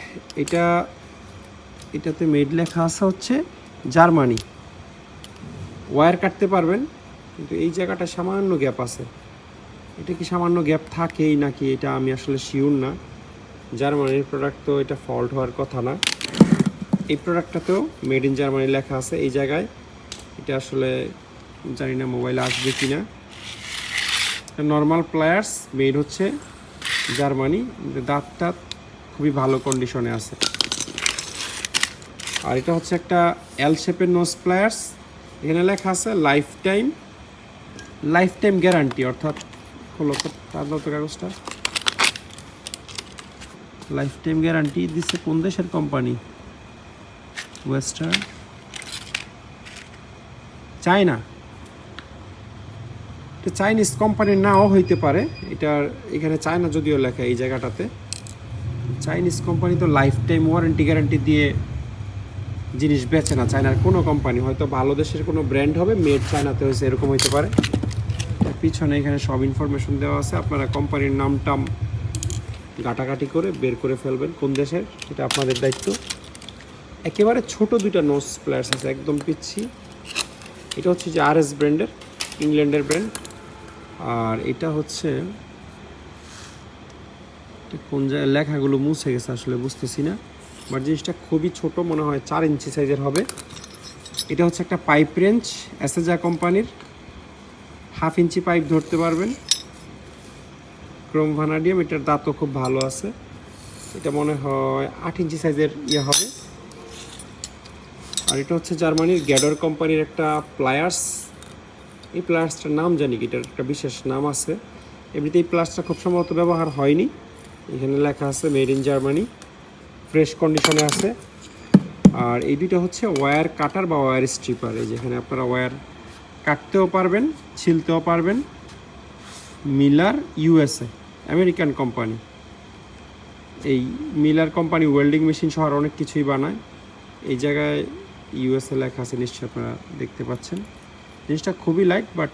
এটাতে মেড লেখা আছে হচ্ছে জার্মানি। ওয়্যার কাটতে পারবেন, কিন্তু এই জায়গাটা সামান্য গ্যাপ আছে। এটা কি সামান্য গ্যাপ থাকেই নাকি এটা আমি আসলে শিওর না। জার্মানির প্রোডাক্ট তো এটা ফল্ট হওয়ার কথা না। এই প্রোডাক্টটাতেও মেড ইন জার্মানি লেখা আছে এই জায়গায়। এটা আসলে জানি না মোবাইলে আসবে কি না। নর্মাল প্লায়ার্স, মেড হচ্ছে জার্মানি, দাঁতটা খুবই ভালো কন্ডিশনে আছে। আর এটা হচ্ছে একটা এল শেপের নোজ প্লায়ার্স, এখানে লেখা আছে লাইফ টাইম গ্যারান্টি, অর্থাৎ হলো কাগজটা লাইফ টাইম গ্যারান্টি দিচ্ছে। কোন দেশের কোম্পানি? Western, China. এটা চাইনিজ কোম্পানির নাও হইতে পারে, এটার এখানে চায়না যদিও লেখা এই জায়গাটাতে। চাইনিজ কোম্পানি তো লাইফ টাইম ওয়ারেন্টি গ্যারান্টি দিয়ে জিনিস বেচে না, চায়নার কোনো কোম্পানি। হয়তো ভালো দেশের কোনো ব্র্যান্ড হবে, মেড চায়নাতে হয়েছে, এরকম হইতে পারে। পিছনে এখানে সব ইনফরমেশন দেওয়া আছে, আপনারা কোম্পানির নামটা ঘাটাঘাটি করে বের করে ফেলবেন কোন দেশের, এটা আপনাদের দায়িত্ব। একেবারে ছোট দুইটা নোজ প্লেয়ার্স আছে, একদম পিচ্ছি। এটা হচ্ছে যে RS ব্র্যান্ডের, ইংল্যান্ডের ব্র্যান্ড। আর এটা হচ্ছে কোন জায়গায় লেখাগুলো মুছে গেছে আসলে বুঝতেছি না, বাট জিনিসটা খুবই ছোট, মনে হয় 4 ইঞ্চি সাইজের হবে। এটা হচ্ছে একটা পাইপ রেঞ্জ, অ্যাসেজা কোম্পানির। 1/2 ইঞ্চি পাইপ ধরতে পারবেন, ক্রোম ভানাডিয়াম। এটার দাঁতও খুব ভালো আছে। এটা মনে হয় 8 ইঞ্চি সাইজের হবে। আর এটা হচ্ছে জার্মানির গ্যাডর কোম্পানির একটা প্লায়ার্স। এই প্লায়ার্সটার নাম জানি কি, এটার একটা বিশেষ নাম আছে। এমনিতে এই প্লায়ার্সটা খুব সম্ভবত ব্যবহার হয়নি। এখানে লেখা আছে মেড ইন জার্মানি, ফ্রেশ কন্ডিশনে আছে। আর এই দুইটা হচ্ছে ওয়্যার কাটার বা ওয়্যার স্ট্রিপার। এই যেখানে আপনারা ওয়্যার কাটতেও পারবেন, ছিলতেও পারবেন। Miller USA, American company. এই মিলার কোম্পানি ওয়েল্ডিং মেশিন সহ অনেক কিছুই বানায়। এই জায়গায় USA লেখা আছে, নিশ্চয়ই আপনারা দেখতে পাচ্ছেন। জিনিসটা খুবই লাইট, বাট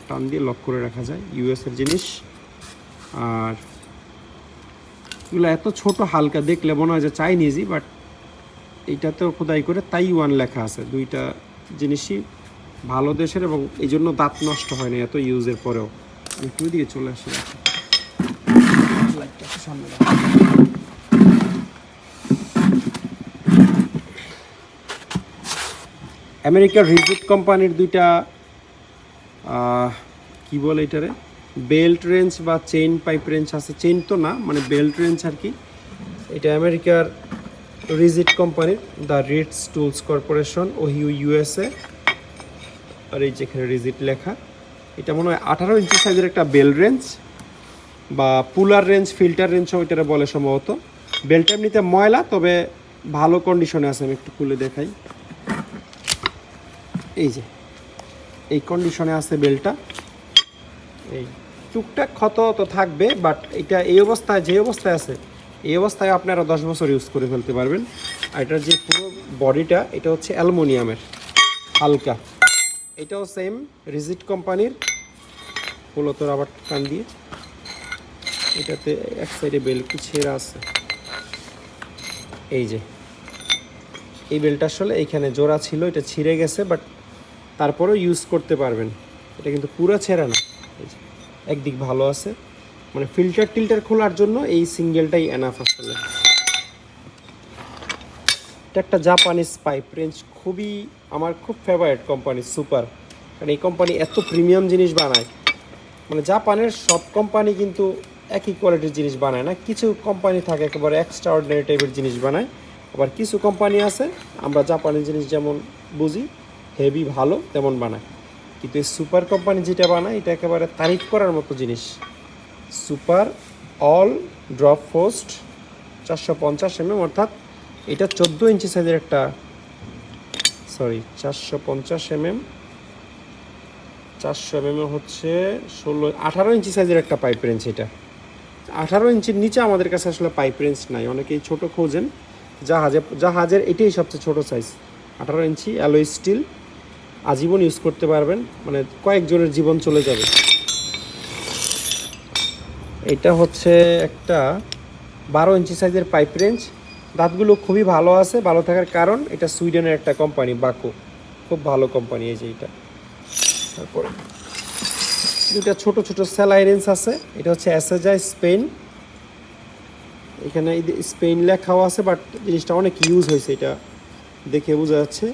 টান দিয়ে লক করে রাখা যায়, US-এর জিনিস। আর এগুলো এত ছোট হালকা, দেখলে মনে হয় যে চাইনিজই, বাট এইটাতেও খোদাই করে তাইওয়ান লেখা আছে। দুইটা জিনিসই ভালো দেশের, এবং এই জন্য দাঁত নষ্ট হয় না এত ইউজের পরেও। একটু দিয়ে চলে আসে, সামনে আমেরিকার রিজিট কোম্পানির দুইটা কি বলে এটারে, বেল্ট রেঞ্জ বা চেইন পাইপ রেঞ্জ আছে। চেইন তো না, মানে বেল্ট রেঞ্জ আর কি। এটা আমেরিকার রিজিট কোম্পানির, the Ritz tools corporation, Ohio USA। আর এই যেখানে রিজিট লেখা, এটা মনে হয় 18 ইঞ্চি সাইজের একটা বেল রেঞ্জ বা পুলার রেঞ্জ, ফিল্টার রেঞ্জ ওইটারে বলে সম্ভবত। বেলটা এমনিতে ময়লা, তবে ভালো কন্ডিশনে আছে। আমি একটু খুলে দেখাই, এই যে এই কন্ডিশনে আছে বেলটা। এই টুকটাক ক্ষত তো থাকবে, বাট এটা এই অবস্থায়, যে অবস্থায় আছে এই অবস্থায় আপনারা 10 বছর ইউজ করে ফেলতে পারবেন। আর এটার যে পুরো বডিটা, এটা হচ্ছে অ্যালুমিনিয়ামের হালকা। এটাও সেম রিজিট কোম্পানির, মূলত রাবার টান দিয়ে। এটাতে এক সাইডে বেল কি ছেঁড়া আছে, এই যে এই বেলটা আসলে এইখানে জোড়া ছিল, এটা ছিঁড়ে গেছে, বাট তারপরেও ইউজ করতে পারবেন। এটা কিন্তু পুরো ছেঁড়া না, এই যে একদিক ভালো আছে। মানে ফিল্টার টিল্টার খোলার জন্য এই সিঙ্গেলটাই এনাফ আসলে। এটা একটা জাপানিজ পাইপ রেঞ্জ, আমার খুব ফেভারিট কোম্পানি, সুপার। কারণ এই কোম্পানি এত প্রিমিয়াম জিনিস বানায়। মানে জাপানের সব কোম্পানি কিন্তু একই কোয়ালিটির জিনিস বানায় না, কিছু কোম্পানি থাকে একেবারে এক্সট্রা অর্ডিনারি টাইপের জিনিস বানায়। আবার কিছু কোম্পানি আছে আমরা জাপানি জিনিস যেমন বুঝি হেভি ভালো তেমন বানায়, কিন্তু এই সুপার কোম্পানি যেটা বানায় এটা একেবারে তারিফ করার মতো জিনিস। Super all drop frost 450 mm, অর্থাৎ এটা 14 ইঞ্চি সাইজের একটা, 450 mm, 400 mm হচ্ছে 18 ইঞ্চি সাইজের একটা পাইপ রেঞ্জ। এটা 18 ইঞ্চির নিচে আমাদের কাছে আসলে পাইপ রেঞ্জ নাই, অনেকেই ছোট খোঁজেন। জাহাজের এটাই সবচেয়ে ছোট সাইজ, 18 ইঞ্চি অ্যালয় স্টিল, আজীবন ইউজ করতে পারবেন, মানে কয়েকজনের জীবন চলে যাবে। এটা হচ্ছে একটা 12 ইঞ্চি সাইজের পাইপ রেঞ্জ। দাঁতগুলো খুবই ভালো আছে, ভালো থাকার কারণ এটা সুইডেনের একটা কোম্পানি বাকো, খুব ভালো কোম্পানি। এই যে এটা, তারপরে দুটা ছোট ছোট স্যালাই রেঞ্জ আছে। এটা হচ্ছে অ্যাসেজা স্পেন, এখানে স্পেন লেখাও আছে, বাট জিনিসটা অনেক ইউজ হয়েছে, এটা দেখে বোঝা যাচ্ছে।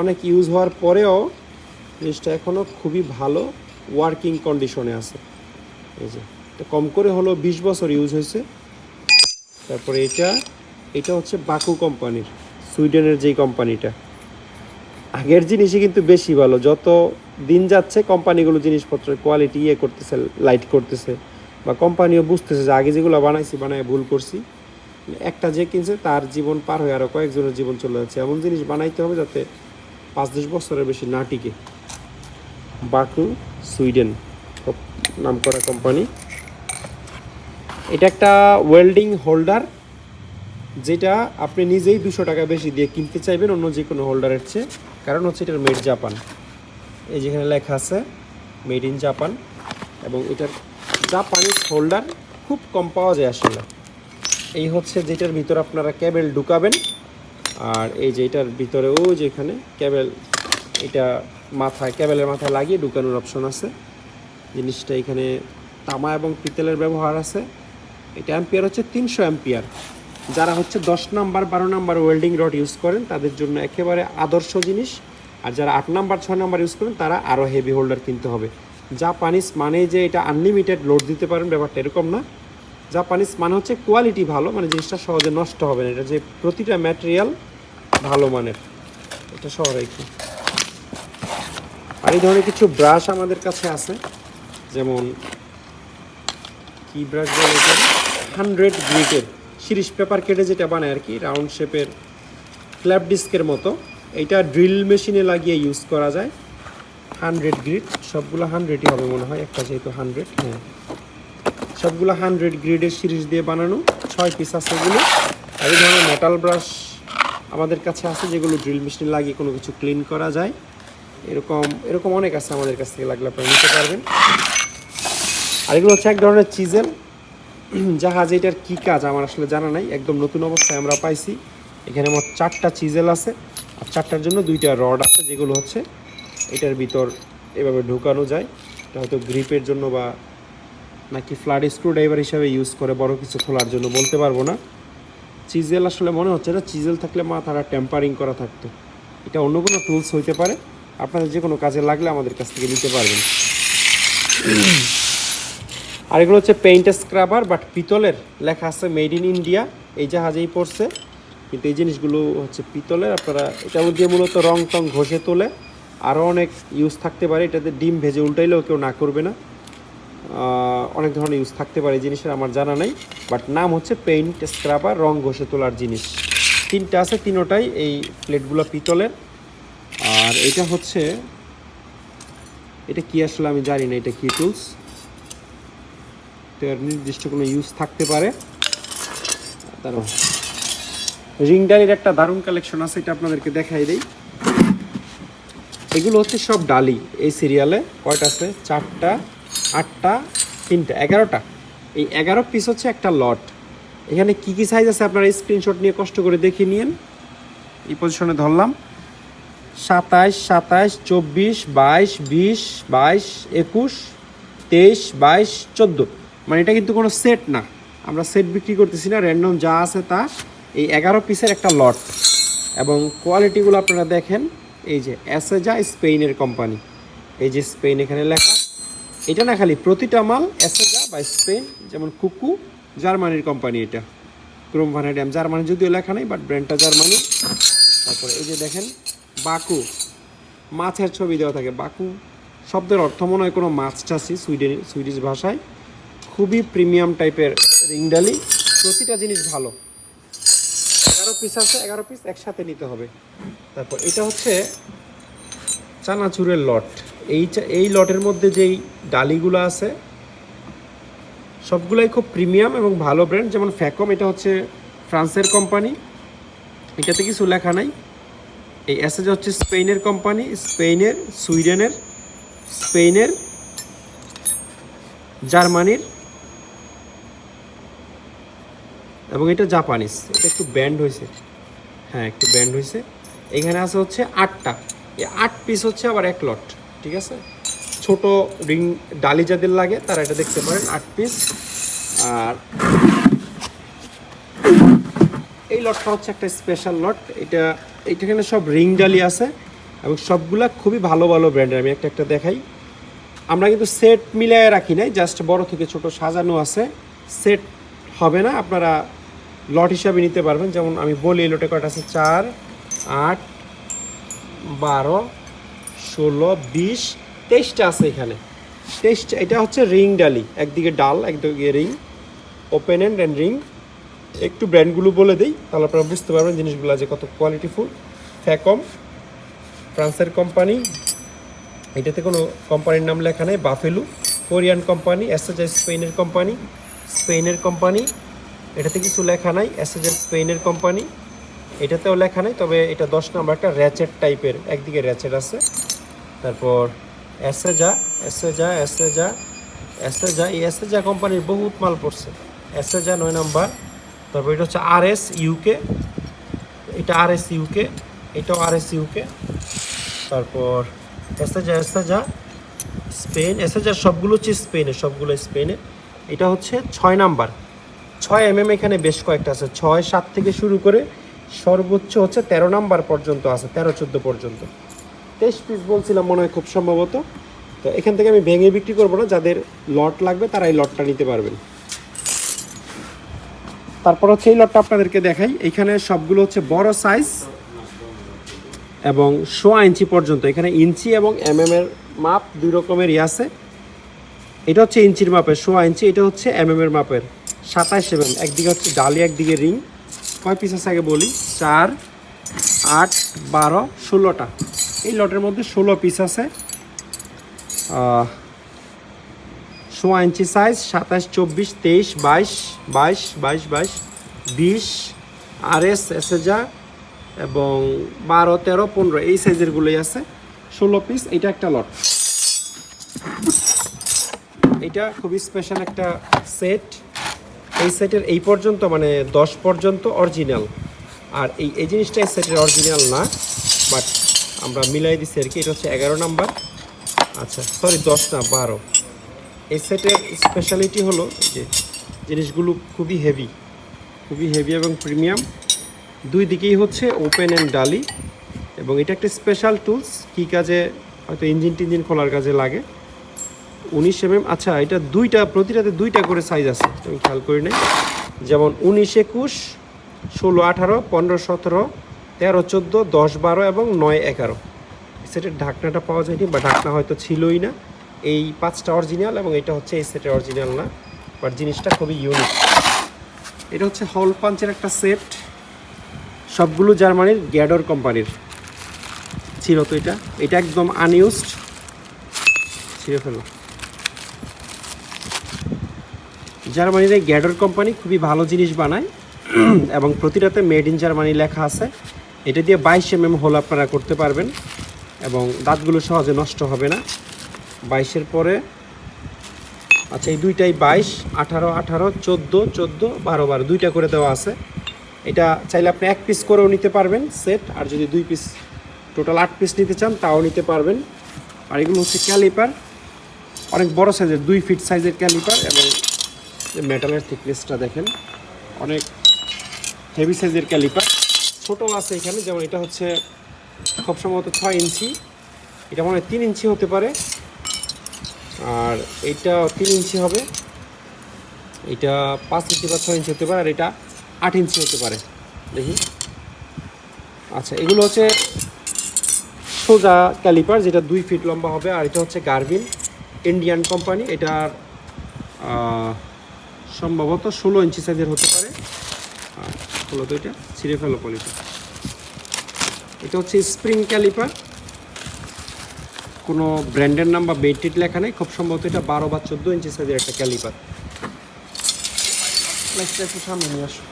অনেক ইউজ হওয়ার পরেও জিনিসটা এখনও খুবই ভালো ওয়ার্কিং কন্ডিশনে আছে। এই যে এটা কম করে হলো 20 বছর ইউজ হয়েছে। তারপরে এটা হচ্ছে বাকু কোম্পানির, সুইডেনের যেই কোম্পানিটা। আগের জিনিসই কিন্তু বেশি ভালো, যত দিন যাচ্ছে কোম্পানিগুলো জিনিসপত্রের কোয়ালিটি করতেছে, লাইট করতেছে, বা কোম্পানিও বুঝতেছে যে আগে যেগুলো বানায় ভুল করছি। একটা যে কিনছে তার জীবন পার হয়ে আরও কয়েকজনের জীবন চলে যাচ্ছে, এমন জিনিস বানাইতে হবে যাতে 5-10 বছরের বেশি না টিকে। বাকু সুইডেন খুব নামকরা কোম্পানি। এটা একটা ওয়েল্ডিং হোল্ডার, যেটা আপনি নিজেই 200 টাকা বেশি দিয়ে কিনতে চাইবেন অন্য যে কোনো হোল্ডারের চেয়ে, কারণ হচ্ছে এটার মেড জাপান। এই যেখানে লেখা আছে মেড ইন জাপান, এবং এটার জাপানিজ হোল্ডার খুব কম পাওয়া যায় আসলে। এই হচ্ছে যেটার ভিতরে আপনারা কেবল ঢুকাবেন, আর এই যে এটার ভিতরে ও যেখানে কেবল, এটা মাথায় কেবলের মাথায় লাগিয়ে ঢুকানোর অপশন আছে। জিনিসটা এখানে তামা এবং পিতলের ব্যবহার আছে। এটা অ্যাম্পিয়ার হচ্ছে 300 অ্যাম্পিয়ার। যারা হচ্ছে 10 number 12 number welding rod use করেন তাদের জন্য একেবারে আদর্শ জিনিস, আর যারা 8 নাম্বার 6 নাম্বার ইউজ করেন তারা আরও হেভি হোল্ডার কিনতে হবে। জাপানিজ মানে যে এটা আনলিমিটেড লোড দিতে পারেন ব্যাপারটা এরকম না। জাপানিজ মানে হচ্ছে কোয়ালিটি ভালো, মানে জিনিসটা সহজে নষ্ট হবে না, এটা যে প্রতিটা ম্যাটেরিয়াল ভালো মানের, এটা সহ রাখি। আর এই ধরনের কিছু ব্রাশ আমাদের কাছে আছে, যেমন কি ব্রাশ বলে, 100 গ্রিটের সিরিজ পেপার কেটে যেটা বানায় আর কি, রাউন্ড শেপের ফ্ল্যাপ ডিস্কের মতো। এইটা ড্রিল মেশিনে লাগিয়ে ইউজ করা যায়। 100 গ্রিড, সবগুলো 100ই হবে মনে হয়, একটা যেহেতু 100, হ্যাঁ সবগুলো 100 গ্রিডের সিরিজ দিয়ে বানানো, 6 পিস আছে এগুলো। আর এই ধরনের মেটাল ব্রাশ আমাদের কাছে আছে যেগুলো ড্রিল মেশিনে লাগিয়ে কোনো কিছু ক্লিন করা যায়। এরকম অনেক আছে আমাদের কাছ থেকে, লাগলে আপনারা নিতে পারবেন। আর এগুলো হচ্ছে এক ধরনের চিজেল। জাহাজ এটার কী কাজ আমার আসলে জানা নাই, একদম নতুন অবস্থায় আমরা পাইছি। এখানে মোট 4টা চিজেল আছে, আর 4টার জন্য 2টা রড আছে, যেগুলো হচ্ছে এটার ভিতর এভাবে ঢুকানো যায়। এটা হয়তো গ্রিপের জন্য বা নাকি ফ্ল্যাট স্ক্রুড্রাইভার হিসাবে ইউজ করে বড় কিছু খোলার জন্য, বলতে পারবো না। চিজেল আসলে মনে হচ্ছে না, চিজেল থাকলে মাথাটা টেম্পারিং করা থাকতো। এটা অন্য কোনো টুলস হইতে পারে, আপনাদের যে কোনো কাজে লাগলে আমাদের কাছ থেকে নিতে পারবেন। আর এগুলো হচ্ছে পেইন্ট স্ক্রাবার, বাট পিতলের, লেখা আছে মেড ইন ইন্ডিয়া, এই জাহাজেই পড়ছে, কিন্তু এই জিনিসগুলো হচ্ছে পিতলের। আপনারা এটা দিয়ে মূলত রং টং ঘষে তোলে, আরও অনেক ইউজ থাকতে পারে। এটাতে ডিম ভেজে উল্টাইলেও কেউ না করবে না, অনেক ধরনের ইউজ থাকতে পারে এই জিনিসের, আমার জানা নাই। বাট নাম হচ্ছে পেইন্ট স্ক্রাবার, রং ঘষে তোলার জিনিস। 3টা আছে, 3টাই এই প্লেটগুলো পিতলের। আর এটা হচ্ছে, এটা কি আসলে আমি জানি না, এটা কি টুলস, এর নির্দিষ্ট কোনো ইউজ থাকতে পারে। তারপর রিং ডালির একটা দারুণ কালেকশন আছে, এটা আপনাদেরকে দেখাই দেই। এগুলো হচ্ছে সব ডালি, এই সিরিয়ালে কয়টা আছে, 4টা, 8টা, 3টা, 11টা। এই 11 পিস হচ্ছে একটা লট। এখানে কি কি সাইজ আছে আপনারা স্ক্রিনশট নিয়ে কষ্ট করে দেখে নিন। এই পজিশনে ধরলাম 27, 27, 24, 22, 20, 22, 21, 23, 22, 14। মানে এটা কিন্তু কোনো সেট না, আমরা সেট বিক্রি করতেছি না, র্যান্ডম যা আছে তা। এই 11 পিসের একটা লট, এবং কোয়ালিটিগুলো আপনারা দেখেন। এই যে অ্যাসেজা স্পেনের কোম্পানি, এই যে স্পেন এখানে লেখা। এটা না খালি প্রতিটা মাল অ্যাসেজা বা স্পেন, যেমন কুকু জার্মানির কোম্পানি, এটা ক্রোম ভানাডিয়াম জার্মানি, যদিও লেখা নেই বাট ব্র্যান্ডটা জার্মানি। তারপরে এই যে দেখেন বাকু, মাছের ছবি দেওয়া থাকে। বাকু শব্দের অর্থ মনে হয় কোনো মাছ চাষি, সুইডিশ ভাষায়। খুবই প্রিমিয়াম টাইপের রিংডালি, প্রতিটা জিনিস ভালো। 11 পিস আছে, 11 পিস একসাথে নিতে হবে। তারপর এটা হচ্ছে চানাচুরের লট। এই লটের মধ্যে যেই ডালিগুলো আছে সবগুলাই খুব প্রিমিয়াম এবং ভালো ব্র্যান্ড। যেমন ফ্যাকম, এটা হচ্ছে ফ্রান্সের কোম্পানি, এটাতে কিছু লেখা নাই। এই এসএজা হচ্ছে স্পেনের কোম্পানি, স্পেনের, জার্মানির, এবং এটা জাপানিজ। এটা একটু ব্যান্ড হয়েছে, হ্যাঁ একটু ব্যান্ড হয়েছে। এখানে আছে হচ্ছে 8টা, এই 8 পিস হচ্ছে আবার 1 লট, ঠিক আছে। ছোট রিং ডালি যাদের লাগে তারা এটা দেখতে পারেন, 8 পিস। আর এই লটটা হচ্ছে একটা স্পেশাল লট। এখানে সব রিং ডালি আছে এবং সবগুলা খুবই ভালো ভালো ব্র্যান্ডের। আমি একটা দেখাই। আমরা কিন্তু সেট মিলায় রাখি নাই, জাস্ট বড় থেকে ছোট সাজানো আছে। সেট হবে না, আপনারা লট হিসাবে নিতে পারবেন। যেমন আমি বলি, এই লটে কয়টা আছে, 4, 8, 12, 16, 20, 23টা আছে এখানে। 23টা। এটা হচ্ছে রিং ডালি, একদিকে ডাল একদিকে ring, open end and ring. একটু ব্র্যান্ডগুলো বলে দিই, তাহলে আপনারা বুঝতে পারবেন জিনিসগুলো যে কত কোয়ালিটিফুল। ফ্যাকম ফ্রান্সের কোম্পানি, এটাতে কোনো কোম্পানির নাম লেখা নেই। বাফেলু কোরিয়ান কোম্পানি, এসএজা স্পেনের কোম্পানি, এটাতে কিছু লেখা নাই। এসএজা স্পেনের কোম্পানি, এটাতেও লেখা নেই, তবে এটা 10 নম্বর একটা র্যাচেট টাইপের, একদিকে র্যাচেট আছে। তারপর এসএজা এই এসএজা কোম্পানির বহুত মাল পড়ছে। এসএজা 9 নম্বর। তারপর এটা হচ্ছে আরএস ইউকে, এটা আরএস ইউকে, এটাও আরএস ইউকে। তারপর এসএজা স্পেন, এসএজা সবগুলো হচ্ছে স্পেনের। এটা হচ্ছে 6 নাম্বার, 6 এখানে বেশ কয়েকটা আছে, 6, 7 থেকে শুরু করে সর্বোচ্চ হচ্ছে 13 নাম্বার পর্যন্ত আছে, 13-14 পর্যন্ত। 23 পিস বলছিলাম মনে হয় খুব সম্ভবত। তো এখান থেকে আমি ভেঙে বিক্রি করবো না, যাদের লট লাগবে তারা এই লটটা নিতে পারবেন। তারপর হচ্ছে এই লটটা আপনাদেরকে দেখাই। এখানে সবগুলো হচ্ছে বড় সাইজ এবং 1.5 ইঞ্চি পর্যন্ত। এখানে ইঞ্চি এবং এর মাপ দুই রকমেরই আছে। এটা হচ্ছে ইঞ্চির মাপের 1.5 ইঞ্চি, এটা হচ্ছে এর মাপের 27 একদিকে হচ্ছে ডালি একদিকে রিং। কয় পিস আছে আগে বলি, 4, 8, 12, 16টা। এই লটের মধ্যে 16 পিস আছে। 1.5 ইঞ্চি সাইজ, 27, 24, 23, 22, 20 আরএস এসএজা এবং 12, 13, 15 এই সাইজেরগুলোই আছে। 16 পিস, এটা একটা লট। এটা খুবই স্পেশাল একটা সেট। এই সেটের এই পর্যন্ত মানে 10 পর্যন্ত অরিজিনাল, আর এই জিনিসটা এই সেটের অরিজিনাল না, বাট আমরা মিলাই দিচ্ছি আর কি। এটা হচ্ছে 11 নাম্বার, আচ্ছা সরি 10 না 12। এই সেটের স্পেশালিটি হলো যে জিনিসগুলো খুবই হেভি এবং প্রিমিয়াম। দুই দিকেই হচ্ছে ওপেন অ্যান্ড ডালি, এবং এটা একটা স্পেশাল টুলস। কী কাজে, হয়তো ইঞ্জিন খোলার কাজে লাগে। 19 আচ্ছা এটা প্রতিটাতে 2টা করে সাইজ আছে, আমি খেয়াল করি নাই। যেমন 19, 21, 16, 18, 15, 17, 13, 14, 10, 12 এবং 9, 11। সেটের ঢাকনাটা পাওয়া যায়নি, বা ঢাকনা হয়তো ছিলই না। এই 5টা অরিজিনাল এবং এটা হচ্ছে এই সেটের অরিজিনাল না, বাট জিনিসটা খুবই ইউনিক। এটা হচ্ছে হল পাঞ্চের একটা সেট, সবগুলো জার্মানির গ্যাডর কোম্পানির ছিল। তো এটা একদম আনইউজড, ছিঁড়ে ফেলো। জার্মানির এই গ্যাডর কোম্পানি খুবই ভালো জিনিস বানায় এবং প্রতিটাতে মেড ইন জার্মানি লেখা আছে। এটা দিয়ে 22 হোল আপনারা করতে পারবেন এবং দাঁতগুলো সহজে নষ্ট হবে না। 22-এর পরে, আচ্ছা এই দুইটাই 22, 18, 18, 14, 14, 12, 12 দুইটা করে দেওয়া আছে। এটা চাইলে আপনি 1 পিস করেও নিতে পারবেন সেট, আর যদি 2 পিস টোটাল 8 পিস নিতে চান তাও নিতে পারবেন। আর এগুলো হচ্ছে ক্যালিপার, অনেক বড় সাইজের, 2 ফিট সাইজের ক্যালিপার, এবং মেটালের থিকনেসটা দেখেন, অনেক হেভি সাইজের ক্যালিপার। ছোটো আছে এখানে, যেমন এটা হচ্ছে খুব সম্ভবত 6 ইঞ্চি, এটা মনে হয় 3 ইঞ্চি হতে পারে, আর এইটা 3 ইঞ্চি হবে, এটা 5 ইঞ্চি বা 6 ইঞ্চি হতে পারে, আর এটা 8 ইঞ্চি হতে পারে। দেখি, আচ্ছা এগুলো হচ্ছে সোজা ক্যালিপার, যেটা 2 ফিট লম্বা হবে। আর এটা হচ্ছে গার্ভিন ইন্ডিয়ান কোম্পানি, এটার সম্ভবত 16 ইঞ্চি সাইজের হতে পারে। হলো তো, এটা ছিঁড়ে ফেলো পলিটা। এটা হচ্ছে স্প্রিং ক্যালিপার, কোনো ব্র্যান্ডের নাম বা বেডটিট লেখা নেই, খুব সম্ভবত এটা 12 বা 14 ইঞ্চি সাইজের একটা ক্যালিপার। লাইটটা একটু সামনে নিয়ে আসো।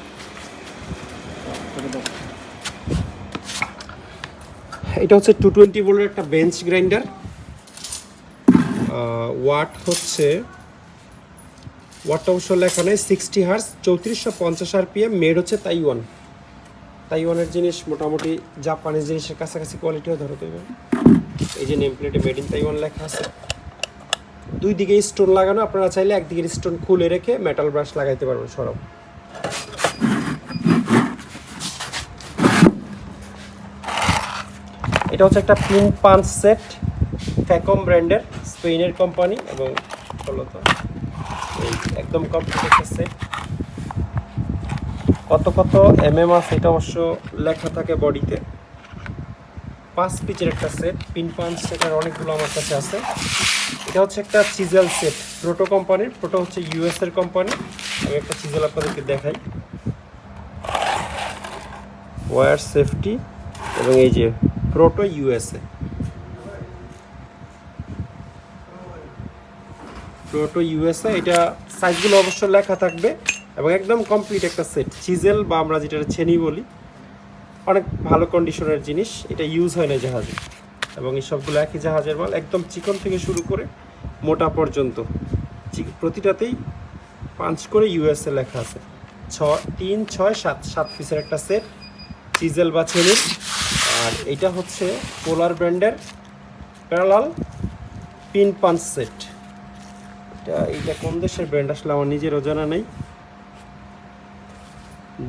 এটা হচ্ছে 220 ভোল্টের একটা বেঞ্চ গ্রাইন্ডার। ওয়াটটা অবশ্য লেখা নেই, 60 হার্জ, 3450 RPM, মেড হচ্ছে তাইওয়ানের জিনিস, মোটামুটি জাপানিজ জিনিসের কাছাকাছি কোয়ালিটিও ধরো তো। এই যে নেম প্লেটে মেড ইন তাইওয়ান লেখা আছে। দুই দিকে স্টোন লাগানো, আপনারা চাইলে একদিকের স্টোন খুলে রেখে মেটাল ব্রাশ লাগাইতে পারবেন সরব। এটা হচ্ছে একটা পিন পাঞ্চ সেট, ফ্যাকম ব্র্যান্ডের, স্পেনের কোম্পানি, এবং মূলত এই একদম কমপ্লিট একটা সেট। কত mm আছে এটা অবশ্য লেখা থাকে বডিতে। 5 পিচের একটা সেট, পিন পাঞ্চ সেটের অনেকগুলো আমার কাছে আছে। এটা হচ্ছে একটা চিজেল সেট, প্রোটো কোম্পানির। প্রোটো হচ্ছে ইউএস এর কোম্পানি। আমি একটা চিজেল আপনাদেরকে দেখাই। ওয়্যার সেফটি, এবং এই যে প্রোটো ইউএসএ, এটা সাইজগুলো অবশ্য লেখা থাকবে, এবং একদম কমপ্লিট একটা সেট। চিজেল বা আমরা যেটা ছেনি বলি, অনেক ভালো কন্ডিশনের জিনিস। এটা ইউজ হয় না জাহাজে, এবং এই সবগুলো একই জাহাজের মাল, একদম চিকন থেকে শুরু করে মোটা পর্যন্ত প্রতিটাতেই পাঞ্চ করে ইউএসএ লেখা আছে। 3, 6, 7 পিসের একটা সেট, চিজেল বা ছেনির। আর এটা হচ্ছে পোলার ব্র্যান্ডের প্যারালাল পিন পাঞ্চ সেট। এইটা কোন দেশের ব্র্যান্ড আসলে আমার নিজেরও জানা নেই।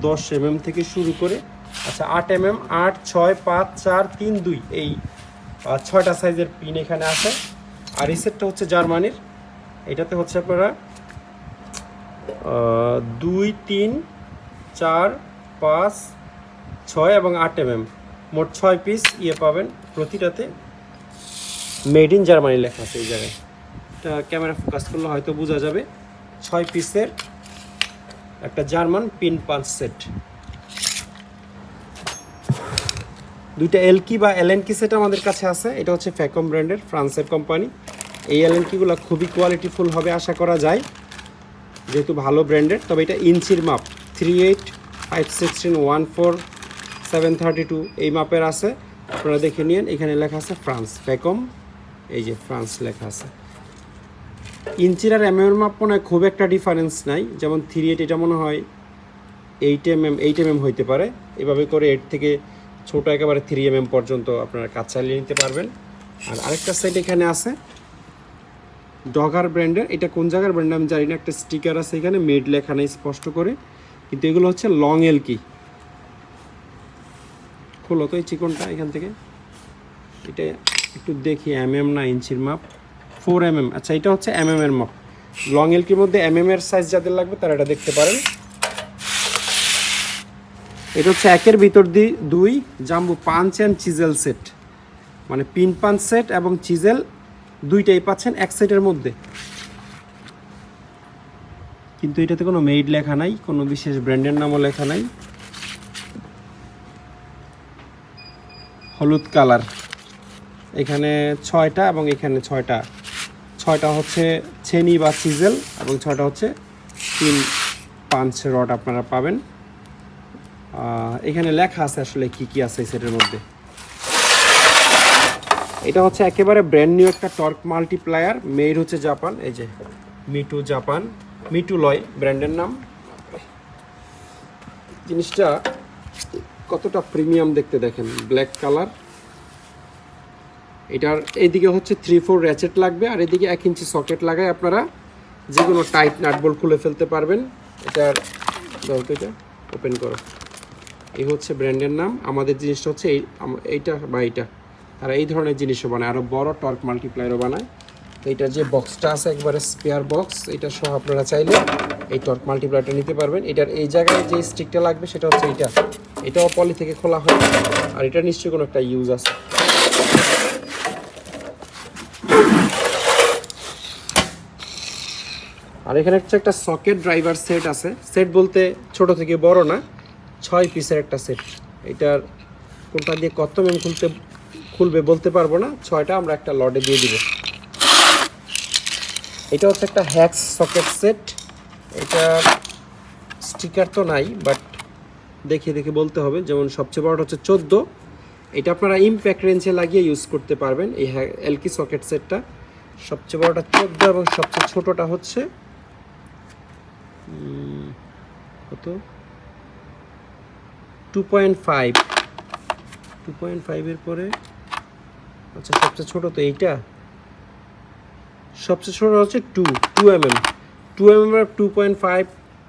10 mm থেকে শুরু করে, আচ্ছা 8 mm, 8, 6, 5, 4, 3, 2, এই 6টা সাইজের পিন এখানে আছে। আর এই সেটটা হচ্ছে জার্মানির। এটাতে হচ্ছে আপনারা 2, 3, 4, 5, 6 এবং 8 mm, মোট 6 পিস পাবেন। প্রতিটাতে মেড ইন জার্মানি লেখা আছে এই জায়গায়। এটা ক্যামেরা ফোকাস করলে হয়তো বোঝা যাবে। 6 পিসের একটা জার্মান পিন পাঞ্চ সেট। দুইটা এলকি বা এলএনকি সেট আমাদের কাছে আছে। এটা হচ্ছে ফ্যাকম ব্র্যান্ডের, ফ্রান্সের কোম্পানি। এই এলএনকিগুলো খুবই কোয়ালিটিফুল হবে আশা করা যায়, যেহেতু ভালো ব্র্যান্ডের। তবে এটা ইঞ্চির মাপ 38, 5, 16, 14, 732 এই মাপের আছে। আপনারা দেখে নিন, এখানে লেখা আছে ফ্রান্স, ফ্যাকম, এই যে ফ্রান্স লেখা আছে। ইঞ্চির আর এর মাপ মনে হয় খুব একটা ডিফারেন্স নাই। যেমন 38 এটা মনে হয় 8 mm হইতে পারে। এভাবে করে 8 থেকে ছোট একেবারে 3 mm পর্যন্ত আপনারা কাজ চালিয়ে নিতে পারবেন। আর আরেকটা সেট এখানে আছে ডগার ব্র্যান্ডের। এটা কোন জায়গার ব্র্যান্ড আমি জানি না, একটা স্টিকার আছে এখানে, মেড লেখা নেই স্পষ্ট করে, কিন্তু এগুলো হচ্ছে লং এলকি। খোলো তো এই চিকনটা এখান থেকে, এটা একটু দেখি mm না ইঞ্চির মাপ, 4 mm। আচ্ছা এটা হচ্ছে mm এর মাপ। লং এলকির মধ্যে mm এর সাইজ যাদের লাগবে তারা এটা দেখতে পারেন। এটা হচ্ছে 1-এর ভিতর 2 jumbo punch and chisel set, মানে পিন পাঞ্চ সেট এবং চিজেল দুইটাই পাচ্ছেন এক সেটের মধ্যে। কিন্তু এটাতে কোনো মেড লেখা নাই, কোনো বিশেষ ব্র্যান্ডের নামও লেখা নাই। হলুদ কালার, এখানে 6টা এবং এখানে 6টা হচ্ছে ছেনি বা চিজেল, এবং 6টা হচ্ছে পিন পাঞ্চ রড আপনারা পাবেন। এখানে লেখা আছে আসলে কি কি আছে এই সেটের মধ্যে। এটা হচ্ছে একেবারে ব্র্যান্ড নিউ একটা টর্ক মাল্টিপ্লায়ার, মেড হচ্ছে জাপান। এই যে মিটু জাপান, মিটু লয় ব্র্যান্ডের নাম। জিনিসটা কতটা প্রিমিয়াম দেখতে দেখেন, ব্ল্যাক কালার। এটার এইদিকে হচ্ছে 3-4 র্যাচেট লাগবে, আর এদিকে 1 ইঞ্চি সকেট লাগায় আপনারা যে কোনো টাইট নাট বল্ট খুলে ফেলতে পারবেন। এটার এটা ওপেন করো, এই হচ্ছে ব্র্যান্ডের নাম। আমাদের জিনিসটা হচ্ছে এইটা বা এইটা, তারা এই ধরনের জিনিসও বানায়, আরও বড় টর্ক মাল্টিপ্লায়ারও বানায়। তো এইটার যে বক্সটা আছে একবারে স্পেয়ার বক্স, এটা সহ আপনারা চাইলে এই টর্ক মাল্টিপ্লায়ারটা নিতে পারবেন। এটার এই জায়গায় যে স্টিকটা লাগবে সেটা হচ্ছে এটাও পলি থেকে খোলা হয়, আর এটা নিশ্চয়ই কোনো একটা ইউজ আছে। আর এখানে হচ্ছে একটা সকেট ড্রাইভার সেট আছে। সেট বলতে ছোট থেকে বড় না, 6 পিসের একটা সেট। এটার কোনটা দিয়ে কত এম খুলবে বলতে পারবো না, 6টা আমরা একটা লটে দিয়ে দিব। এটা হচ্ছে একটা হ্যাক্স সকেট সেট। এটা স্টিকার তো নাই, বাট দেখে দেখে বলতে হবে। যেমন সবচেয়ে বড়টা হচ্ছে 14, এটা আপনারা ইমপ্যাক্ট রেঞ্জে লাগিয়ে ইউজ করতে পারবেন। এই এলকি সকেট সেটটা সবচেয়ে বড়টা 14 এবং সবচেয়ে ছোটোটা হচ্ছে কত 2.5। 2.5 এর পরে আচ্ছা সবচেয়ে ছোটো তো এইটা, সবচেয়ে ছোটো হচ্ছে 2 mm, 2 mm 2.5,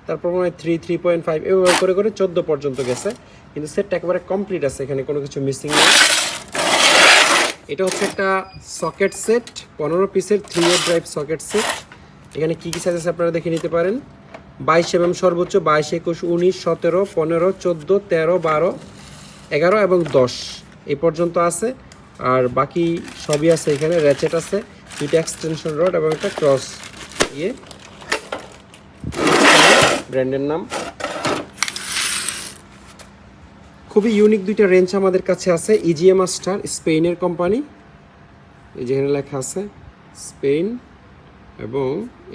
তারপর মনে হয় 3.5 এভাবে করে করে 14 পর্যন্ত গেছে। কিন্তু সেটটা একেবারে কমপ্লিট আছে, এখানে কোনো কিছু মিসিং নেই। এটা হচ্ছে একটা সকেট সেট, 15 পিসের 3-way ড্রাইভ সকেট সেট। এখানে কী কী সাইজ আছে আপনারা দেখে নিতে পারেন। 22 mm সর্বোচ্চ, 22, 21, 19, 17, 15, 14, 13, 12, 11 এবং 10 এই পর্যন্ত আছে। আর বাকি সবই আছে এখানে। র্যাচেট আছে, 2টা এক্সটেনশন রড এবং একটা ক্রস ব্র্যান্ডের নাম। খুবই ইউনিক 2টা রেঞ্জ আমাদের কাছে আছে। ইজিএ মাস্টার, স্পেনের কোম্পানি, এই যেখানে লেখা আছে স্পেন, এবং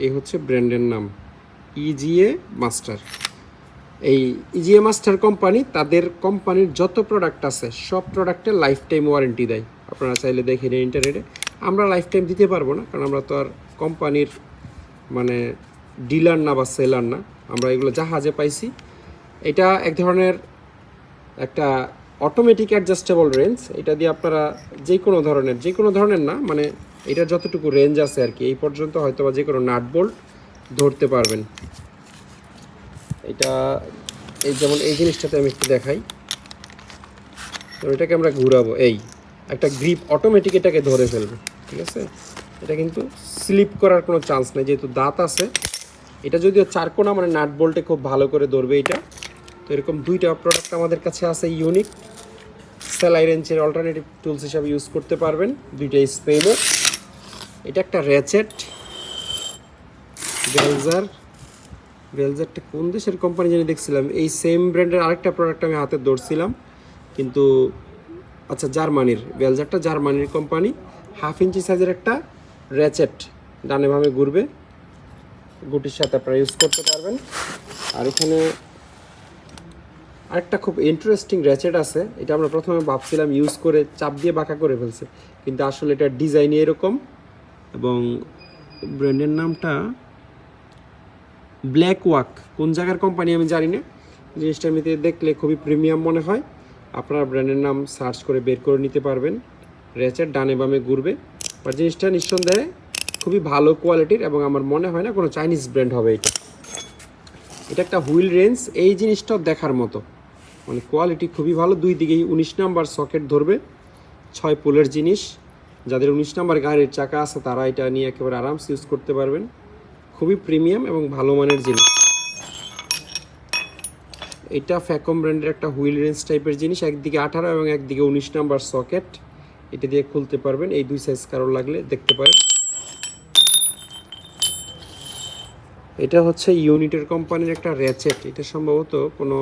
এই হচ্ছে ব্র্যান্ডের নাম ইজিএ মাস্টার। এই ইজিএ মাস্টার কোম্পানি তাদের কোম্পানির যত প্রোডাক্ট আছে সব প্রোডাক্টের লাইফ টাইম ওয়ারেন্টি দেয়। আপনারা চাইলে দেখে নিন ইন্টারনেটে। আমরা লাইফ টাইম দিতে পারবো না, কারণ আমরা তো আর কোম্পানির মানে ডিলার না বা সেলার না, আমরা এগুলো জাহাজে পাইছি। এটা এক ধরনের একটা অটোমেটিক অ্যাডজাস্টেবল রেঞ্জ। এটা দিয়ে আপনারা যে কোনো ধরনের না, মানে এটা যতটুকু রেঞ্জ আছে আর কি, এই পর্যন্ত হয়তো বা যে কোনো নাট বোল্ট ধরতে পারবেন। এটা এই যেমন এই জিনিসটাতে আমি একটু দেখাই, তো এটাকে আমরা ঘুরাবো, এই একটা গ্রিপ অটোমেটিক এটাকে ধরে ফেলবে, ঠিক আছে। এটা কিন্তু স্লিপ করার কোনো চান্স নেই, যেহেতু দাঁত আছে। এটা যদিও 4 কোণা, মানে নাট বোল্টে খুব ভালো করে ধরবে এটা। তো এরকম 2টা প্রোডাক্ট আমাদের কাছে আছে ইউনিক। সেলাই রেঞ্জের অল্টারনেটিভ টুলস হিসাবে ইউজ করতে পারবেন। 2টা স্পেনের। এটা একটা র্যাচেট ভেলজারটা কোন দেশের কোম্পানি জানি দেখছিলাম, এই সেম ব্র্যান্ডের আরেকটা প্রোডাক্ট আমি হাতে ধরছিলাম, কিন্তু আচ্ছা জার্মানির, ভেলজারটা জার্মানির কোম্পানি। 1/2 ইঞ্চি সাইজের একটা র্যাচেট, ডানে বামে ঘুরবে, গুটির সাথে আপনারা ইউজ করতে পারবেন। আর এখানে আরেকটা খুব ইন্টারেস্টিং র্যাচেট আছে। এটা আমরা প্রথমে ভাবছিলাম ইউজ করে চাপ দিয়ে বাঁকা করে ফেলছে, কিন্তু আসলে এটার ডিজাইনই এরকম। এবং ব্র্যান্ডের নামটা ব্ল্যাক ওয়াক, কোন জায়গার কোম্পানি আমি জানি না। জিনিসটা এমনিতে দেখলে খুবই প্রিমিয়াম মনে হয়। আপনারা ব্র্যান্ডের নাম সার্চ করে বের করে নিতে পারবেন। র্যাচেট ডানে বামে ঘুরবে, আর জিনিসটা নিঃসন্দেহে খুবই ভালো কোয়ালিটির, এবং আমার মনে হয় না কোনো চাইনিজ ব্র্যান্ড হবে এটা। এটা একটা হুইল রেঞ্জ, এই জিনিসটাও দেখার মতো, মানে কোয়ালিটি খুবই ভালো। 2 দিকেই 19 নাম্বার সকেট ধরবে, 6 পোলের জিনিস। যাদের 19 নাম্বার গাড়ির চাকা আছে তারা এটা নিয়ে একেবারে আরামসে ইউজ করতে পারবেন। খুবই প্রিমিয়াম এবং ভালো মানের জিনিস। এটা ফ্যাকম ব্র্যান্ডের একটা হুইল রেঞ্জ টাইপের জিনিস, একদিকে 18 এবং একদিকে 19 নাম্বার সকেট। এটা দিয়ে খুলতে পারবেন। এই 2 সাইজ কারোর লাগলে দেখতে পারেন। এটা হচ্ছে ইউনিটের কোম্পানির একটা র্যাচেট। এটা সম্ভবত কোনো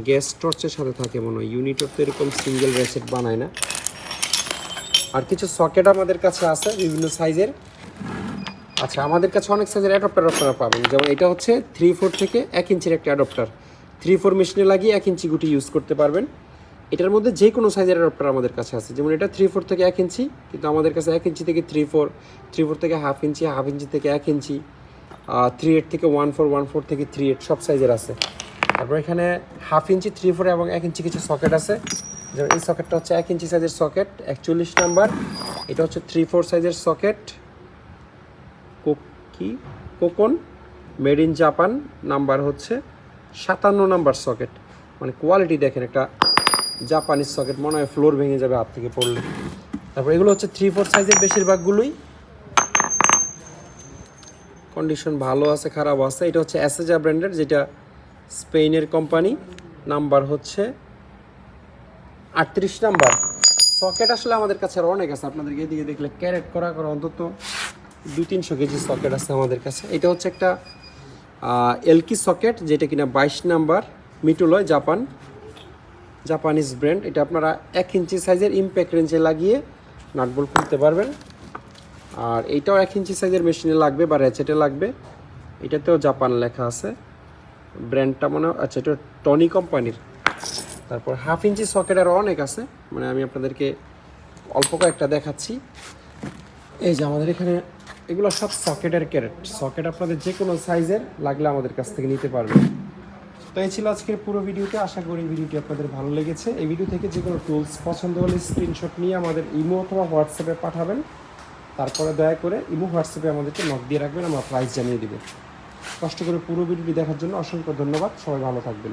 গ্যাস টর্চের সাথে থাকে মনে হয়। ইউনিটের তো এরকম সিঙ্গেল র্যাচেট বানায় না। আর কিছু সকেট আমাদের কাছে আছে বিভিন্ন সাইজের। আচ্ছা, আমাদের কাছে অনেক সাইজের অ্যাডাপ্টার আপনারা পাবেন। যেমন এটা হচ্ছে 3/4 থেকে 1 ইঞ্চির একটা অ্যাডাপ্টার। 3/4 মেশিনে লাগিয়ে 1 ইঞ্চি গুটি ইউজ করতে পারবেন। এটার মধ্যে যে কোনো সাইজের অ্যাডাপ্টার আমাদের কাছে আছে। যেমন এটা 3/4 থেকে 1 ইঞ্চি, কিন্তু আমাদের কাছে 1 ইঞ্চি থেকে 3/4, 3/4 থেকে 1/2 ইঞ্চি, 1/2 ইঞ্চি থেকে 1 ইঞ্চি, 3/8 থেকে 1/4, 1/4 থেকে 3/8 সব সাইজের আছে। তারপর এখানে 1/2 ইঞ্চি, 3/4 এবং 1 ইঞ্চি কিছু সকেট আছে। যেমন এই সকেটটা হচ্ছে 1 ইঞ্চি সাইজের সকেট, 41 নাম্বার। এটা হচ্ছে 3/4 সাইজের socket, cocoon, made in Japan, number হচ্ছে 57 নাম্বার সকেট। মানে কোয়ালিটি দেখেন, একটা জাপানিজ সকেট, মনে হয় ফ্লোর ভেঙে যাবে হাত থেকে পড়লে। তারপর এগুলো হচ্ছে 3/4 সাইজের, বেশিরভাগগুলোই কন্ডিশন ভালো আছে, খারাপ আছে। এটা হচ্ছে অ্যাসেজা ব্র্যান্ডের, যেটা স্পেনের কোম্পানি, নাম্বার হচ্ছে 38 নাম্বার। সকেট আসলে আমাদের কাছে আরও অনেক আছে, আপনাদেরকে এদিকে দেখলে ক্যারেট করা অন্তত 200-300 কেজি সকেট আছে আমাদের কাছে। এটা হচ্ছে একটা এলকি সকেট, যেটা কিনা 22 নাম্বার, মিটুলয়, জাপানিজ ব্র্যান্ড। এটা আপনারা 1 ইঞ্চি সাইজের ইমপ্যাক্ট রেঞ্জে লাগিয়ে নাটবল্ট খুলতে পারবেন। আর এইটাও 1 ইঞ্চি সাইজের মেশিনে লাগবে বা র্যাচেটে লাগবে। এটাতেও জাপান লেখা আছে। ব্র্যান্ডটা মনে আচ্ছা এটা টনি কোম্পানির। তারপর 1/2 ইঞ্চি সকেট আরও অনেক আছে, মানে আমি আপনাদেরকে অল্প কয়েকটা দেখাচ্ছি। এই যে আমাদের এখানে এগুলো সব সকেটের ক্যারেট, সকেট আপনাদের যে কোনো সাইজের লাগলে আমাদের কাছ থেকে নিতে পারবেন। তো এই ছিল আজকের পুরো ভিডিওতে, আশা করি ভিডিওটি আপনাদের ভালো লেগেছে। এই ভিডিও থেকে যে কোনো টুলস পছন্দ হলে স্ক্রিনশট নিয়ে আমাদের ইমো অথবা হোয়াটসঅ্যাপে পাঠাবেন। তারপরে দয়া করে ইমো হোয়াটসঅ্যাপে আমাদেরকে নক দিয়ে রাখবেন, আমরা প্রাইস জানিয়ে দিব। কষ্ট করে পুরো ভিডিওটি দেখার জন্য অসংখ্য ধন্যবাদ, সবাই ভালো থাকবেন।